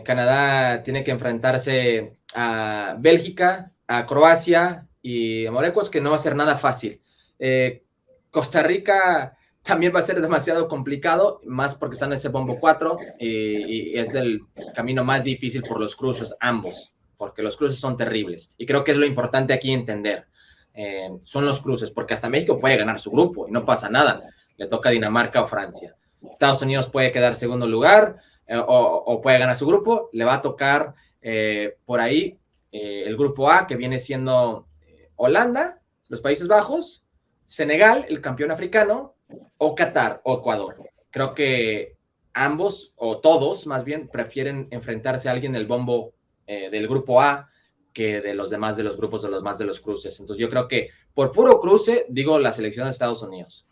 Canadá tiene que enfrentarse a Bélgica, a Croacia y a Marruecos, que no va a ser nada fácil. Costa Rica también va a ser demasiado complicado, más porque están en ese bombo 4 y es del camino más difícil por los cruces ambos, porque los cruces son terribles. Y creo que es lo importante aquí entender. Son los cruces, porque hasta México puede ganar su grupo y no pasa nada. Le toca a Dinamarca o Francia. Estados Unidos puede quedar segundo lugar o puede ganar su grupo. Le va a tocar por ahí el grupo A, que viene siendo Holanda, los Países Bajos, Senegal, el campeón africano, o Qatar o Ecuador. Creo que ambos, o todos más bien, prefieren enfrentarse a alguien del bombo del grupo A que de los demás de los grupos, de los más de los cruces. Entonces yo creo que por puro cruce, digo la selección de Estados Unidos.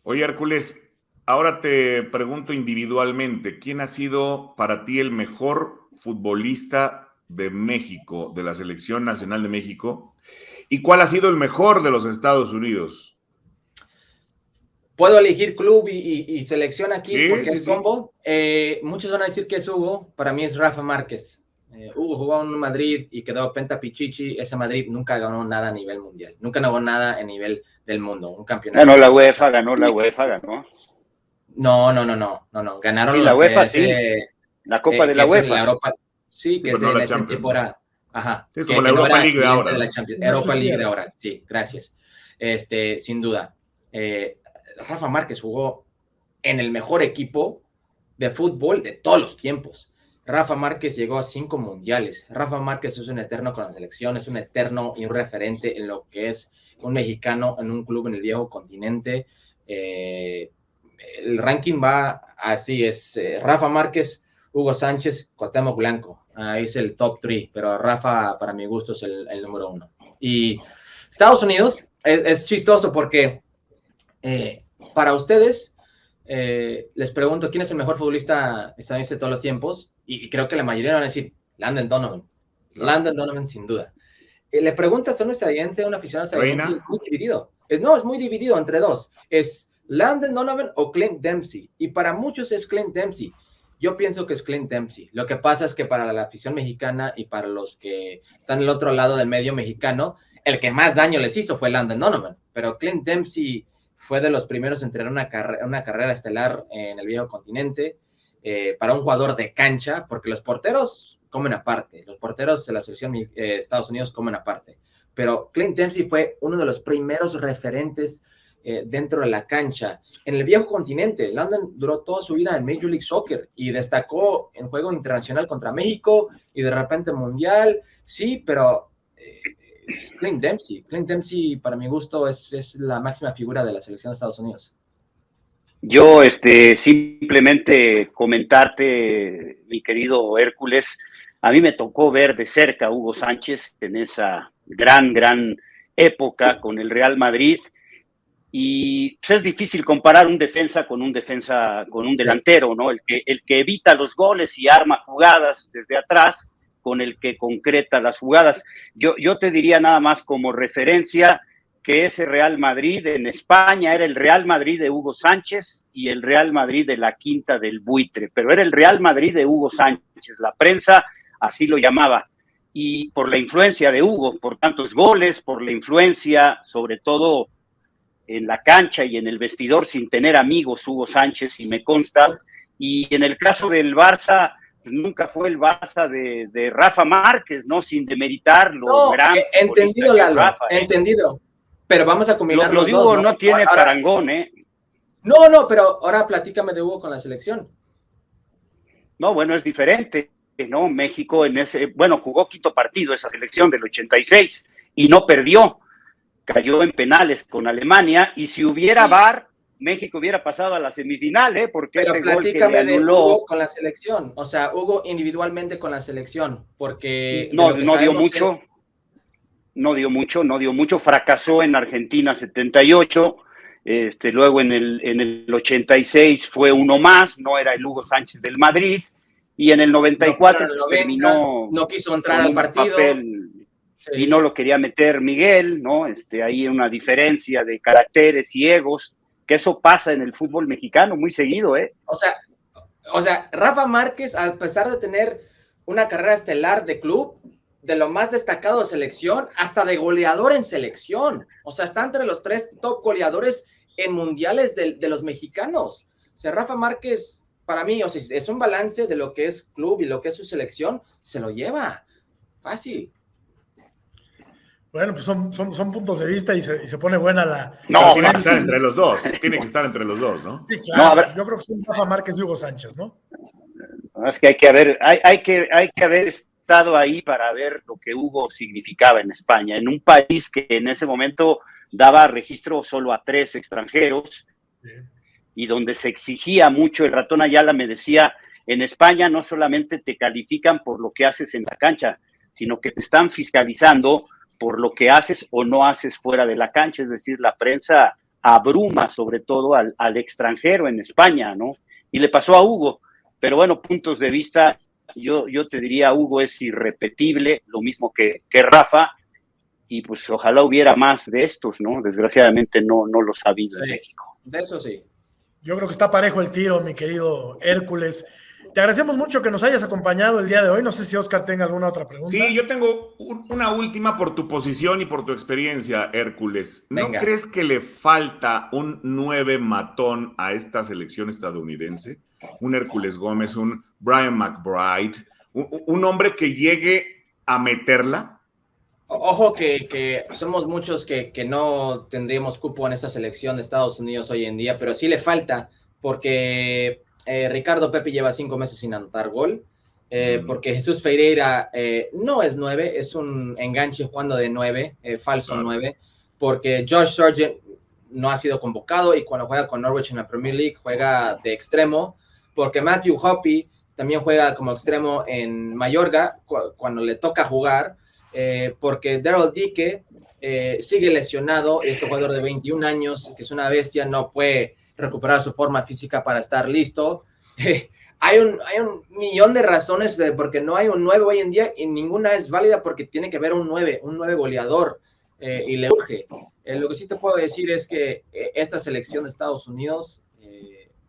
Oye, Hércules, ahora te pregunto individualmente, ¿quién ha sido para ti el mejor futbolista de México, de la Selección Nacional de México? ¿Y cuál ha sido el mejor de los Estados Unidos? ¿Puedo elegir club y selección aquí? Sí, porque sí, es combo. Muchos van a decir que es Hugo. Para mí es Rafa Márquez. Hugo jugó en Madrid y quedó pentapichichi. Ese Madrid nunca ganó nada a nivel mundial. Nunca ganó nada a nivel del mundo. Un campeonato. Ganó la UEFA. No. Ganaron sí, la UEFA, sí. La Copa de la UEFA. La Europa, sí, que no en la ese Champions. tiempo era... Ajá. Es como la Europa League de ahora. Europa League de ahora, sí, gracias. Sin duda. Rafa Márquez jugó en el mejor equipo de fútbol de todos los tiempos. Rafa Márquez llegó a 5 mundiales. Rafa Márquez es un eterno con la selección, es un eterno y un referente en lo que es un mexicano en un club en el viejo continente. El ranking va así, es Rafa Márquez, Hugo Sánchez, Cuauhtémoc Blanco. Ahí es el top 3, pero Rafa, para mi gusto, es el número 1. Y Estados Unidos es chistoso porque para ustedes, les pregunto, ¿quién es el mejor futbolista estadounidense de todos los tiempos? Y creo que la mayoría van a decir Landon Donovan. Claro. Landon Donovan, sin duda. Le preguntas a un estadounidense, a un aficionado estadounidense, es muy dividido. Es muy dividido entre dos. Es Landon Donovan o Clint Dempsey. Y para muchos es Clint Dempsey. Yo pienso que es Clint Dempsey. Lo que pasa es que para la afición mexicana y para los que están al otro lado del medio mexicano, el que más daño les hizo fue Landon Donovan. Pero Clint Dempsey fue de los primeros en tener una carrera estelar en el viejo continente, para un jugador de cancha, porque los porteros comen aparte, los porteros de la selección de Estados Unidos comen aparte, pero Clint Dempsey fue uno de los primeros referentes dentro de la cancha. En el viejo continente, Landon duró toda su vida en Major League Soccer y destacó en juego internacional contra México y de repente mundial, sí, pero Clint Dempsey para mi gusto es la máxima figura de la selección de Estados Unidos. Yo simplemente comentarte, mi querido Hércules, a mí me tocó ver de cerca a Hugo Sánchez en esa gran época con el Real Madrid y pues, es difícil comparar un defensa con un delantero, ¿no? El que evita los goles y arma jugadas desde atrás con el que concreta las jugadas. Yo te diría nada más como referencia que ese Real Madrid en España era el Real Madrid de Hugo Sánchez y el Real Madrid de la Quinta del Buitre, pero era el Real Madrid de Hugo Sánchez, la prensa así lo llamaba, y por la influencia de Hugo, por tantos goles, por la influencia, sobre todo en la cancha y en el vestidor, sin tener amigos Hugo Sánchez, y me consta, y en el caso del Barça, nunca fue el Barça de Rafa Márquez, ¿no? Sin demeritar lo grande. Entendido, Lalo, entendido. Pero vamos a combinar los dos. Hugo no tiene parangón, ¿eh? No, pero ahora platícame de Hugo con la selección. No, bueno, es diferente, ¿no? México jugó quinto partido esa selección del 86 y no perdió. Cayó en penales con Alemania y si hubiera VAR, México hubiera pasado a la semifinal, porque pero ese gol que le anuló... de Hugo con la selección, o sea, Hugo individualmente con la selección, porque... No dio mucho, fracasó en Argentina 78, luego en el 86 fue uno más, no era el Hugo Sánchez del Madrid, y en el 94 no quiso entrar al partido. Sí. y no lo quería meter Miguel, ¿no? Hay una diferencia de caracteres y egos, que eso pasa en el fútbol mexicano muy seguido, ¿eh? O sea, Rafa Márquez, a pesar de tener una carrera estelar de club, de lo más destacado de selección, hasta de goleador en selección. O sea, está entre los 3 top goleadores en mundiales de los mexicanos. O sea, Rafa Márquez, para mí, o sea, es un balance de lo que es club y lo que es su selección, se lo lleva. Fácil. Bueno, pues son puntos de vista y se pone buena la... No, Tiene que estar entre los dos. Tiene que estar entre los dos, ¿no? Sí, claro. No, a ver. Yo creo que son Rafa Márquez y Hugo Sánchez, ¿no? Es que hay que haber estado ahí para ver lo que Hugo significaba en España, en un país que en ese momento daba registro solo a 3 extranjeros, Sí. y donde se exigía mucho. El ratón Ayala me decía, en España no solamente te califican por lo que haces en la cancha, sino que te están fiscalizando por lo que haces o no haces fuera de la cancha, es decir, la prensa abruma sobre todo al extranjero en España, ¿no? Y le pasó a Hugo, pero bueno, puntos de vista, yo te diría, Hugo es irrepetible, lo mismo que Rafa, y pues ojalá hubiera más de estos, ¿no? Desgraciadamente no los ha habido en México. De eso sí. Yo creo que está parejo el tiro, mi querido Hércules. Te agradecemos mucho que nos hayas acompañado el día de hoy. No sé si Oscar tenga alguna otra pregunta. Sí, yo tengo una última por tu posición y por tu experiencia, Hércules. ¿No Venga. crees que le falta un 9 matón a esta selección estadounidense? Un Hércules Gómez, un Brian McBride, un hombre que llegue a meterla. Ojo que somos muchos que no tendríamos cupo en esta selección de Estados Unidos hoy en día, pero sí le falta, porque Ricardo Pepi lleva 5 meses sin anotar gol, porque Jesús Ferreira no es 9, es un enganche jugando de 9, falso Claro. 9, porque Josh Sargent no ha sido convocado y cuando juega con Norwich en la Premier League juega de extremo, porque Matthew Hoppe también juega como extremo en Mallorca cuando le toca jugar, porque Daryl Dike sigue lesionado. Este jugador de 21 años, que es una bestia, no puede recuperar su forma física para estar listo. Hay un millón de razones de por qué no hay un 9 hoy en día y ninguna es válida, porque tiene que haber un 9 goleador, y le urge. Lo que sí te puedo decir es que esta selección de Estados Unidos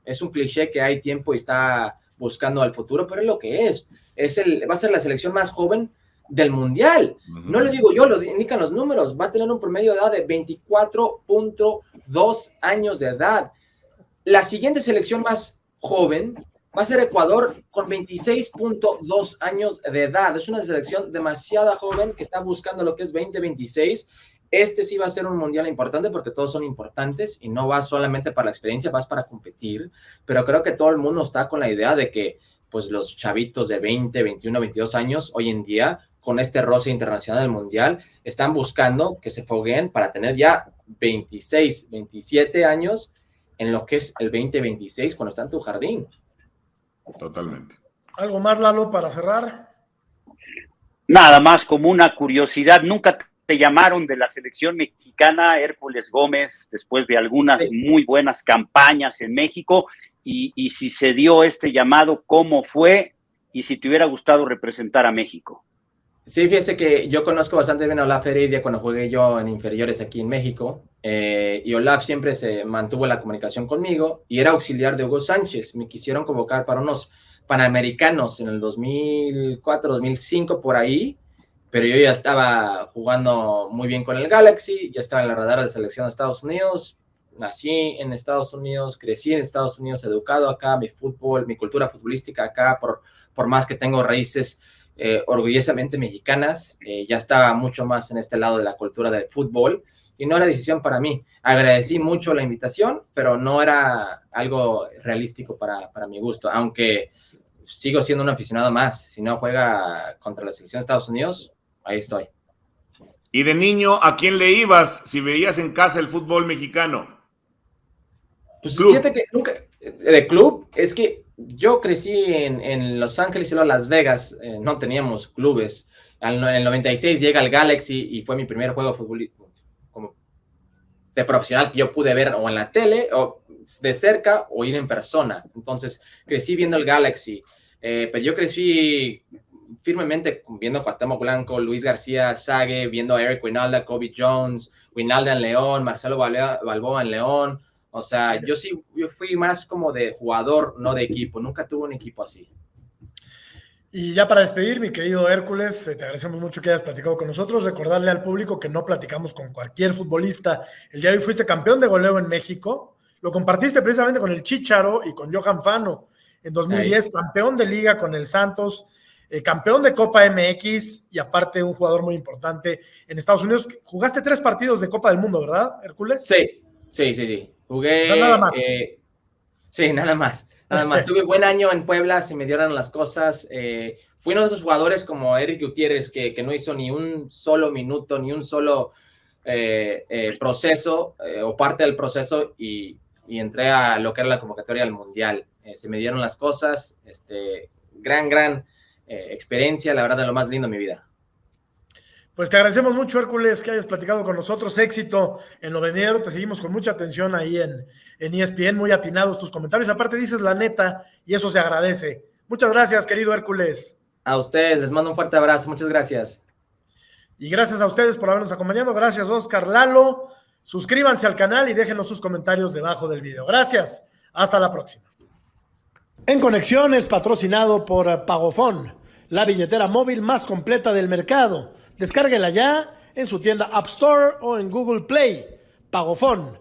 es un cliché que hay tiempo y está buscando al futuro, pero es lo que es. Va a ser la selección más joven del mundial. No lo digo yo, lo indican los números. Va a tener un promedio de edad de 24.2 años de edad. La siguiente selección más joven va a ser Ecuador, con 26.2 años de edad. Es una selección demasiado joven que está buscando lo que es 2026. Este sí va a ser un mundial importante, porque todos son importantes y no vas solamente para la experiencia, vas para competir. Pero creo que todo el mundo está con la idea de que pues los chavitos de 20, 21, 22 años hoy en día, con este roce internacional del mundial, están buscando que se fogueen para tener ya 26, 27 años en lo que es el 2026 cuando está en tu jardín. Totalmente. ¿Algo más, Lalo, para cerrar? Nada más como una curiosidad, ¿nunca te llamaron de la selección mexicana, Hércules Gómez, después de algunas muy buenas campañas en México? Y si se dio este llamado, ¿cómo fue? Y si te hubiera gustado representar a México. Sí, fíjese que yo conozco bastante bien a Olaf Heredia cuando jugué yo en inferiores aquí en México, y Olaf siempre se mantuvo la comunicación conmigo y era auxiliar de Hugo Sánchez. Me quisieron convocar para unos Panamericanos en el 2004, 2005, por ahí, pero yo ya estaba jugando muy bien con el Galaxy, ya estaba en la radar de selección de Estados Unidos. Nací en Estados Unidos, crecí en Estados Unidos, educado acá, mi cultura futbolística acá, por más que tengo raíces orgullosamente mexicanas, ya estaba mucho más en este lado de la cultura del fútbol y no era decisión para mí. Agradecí mucho la invitación, pero no era algo realístico para mi gusto, aunque sigo siendo un aficionado más. Si no juega contra la selección de Estados Unidos, ahí estoy. ¿Y de niño a quién le ibas si veías en casa el fútbol mexicano? Pues fíjate que nunca, de club, es que yo crecí en Los Ángeles y luego Las Vegas, no teníamos clubes. En el 96 llega el Galaxy y fue mi primer juego futbolístico como de profesional que yo pude ver o en la tele, o de cerca, o ir en persona. Entonces crecí viendo el Galaxy, pero yo crecí firmemente viendo a Cuauhtémoc Blanco, Luis García Sague, viendo a Eric Winalda, Kobe Jones, Winalda en León, Marcelo Balboa en León. O sea, yo fui más como de jugador, no de equipo. Nunca tuve un equipo así. Y ya para despedir, mi querido Hércules, te agradecemos mucho que hayas platicado con nosotros. Recordarle al público que no platicamos con cualquier futbolista. El día de hoy fuiste campeón de goleo en México. Lo compartiste precisamente con el Chícharo y con Johan Fano. En 2010, campeón de liga con el Santos, campeón de Copa MX y aparte un jugador muy importante en Estados Unidos. Jugaste 3 partidos de Copa del Mundo, ¿verdad, Hércules? Sí. Jugué. O sea, nada más. Sí, nada más. Tuve un buen año en Puebla, se me dieron las cosas. Fui uno de esos jugadores como Eric Gutiérrez que no hizo ni un solo minuto, ni un solo proceso o parte del proceso y entré a lo que era la convocatoria al Mundial. Se me dieron las cosas. Gran experiencia, la verdad, de lo más lindo de mi vida. Pues te agradecemos mucho, Hércules, que hayas platicado con nosotros. Éxito en lo venidero. Te seguimos con mucha atención ahí en ESPN. Muy atinados tus comentarios. Aparte dices la neta y eso se agradece. Muchas gracias, querido Hércules. A ustedes, les mando un fuerte abrazo. Muchas gracias. Y gracias a ustedes por habernos acompañado. Gracias, Oscar, Lalo. Suscríbanse al canal y déjenos sus comentarios debajo del video. Gracias. Hasta la próxima. En Conexión es patrocinado por Pagofón, la billetera móvil más completa del mercado. Descárguela ya en su tienda App Store o en Google Play. Pagofón,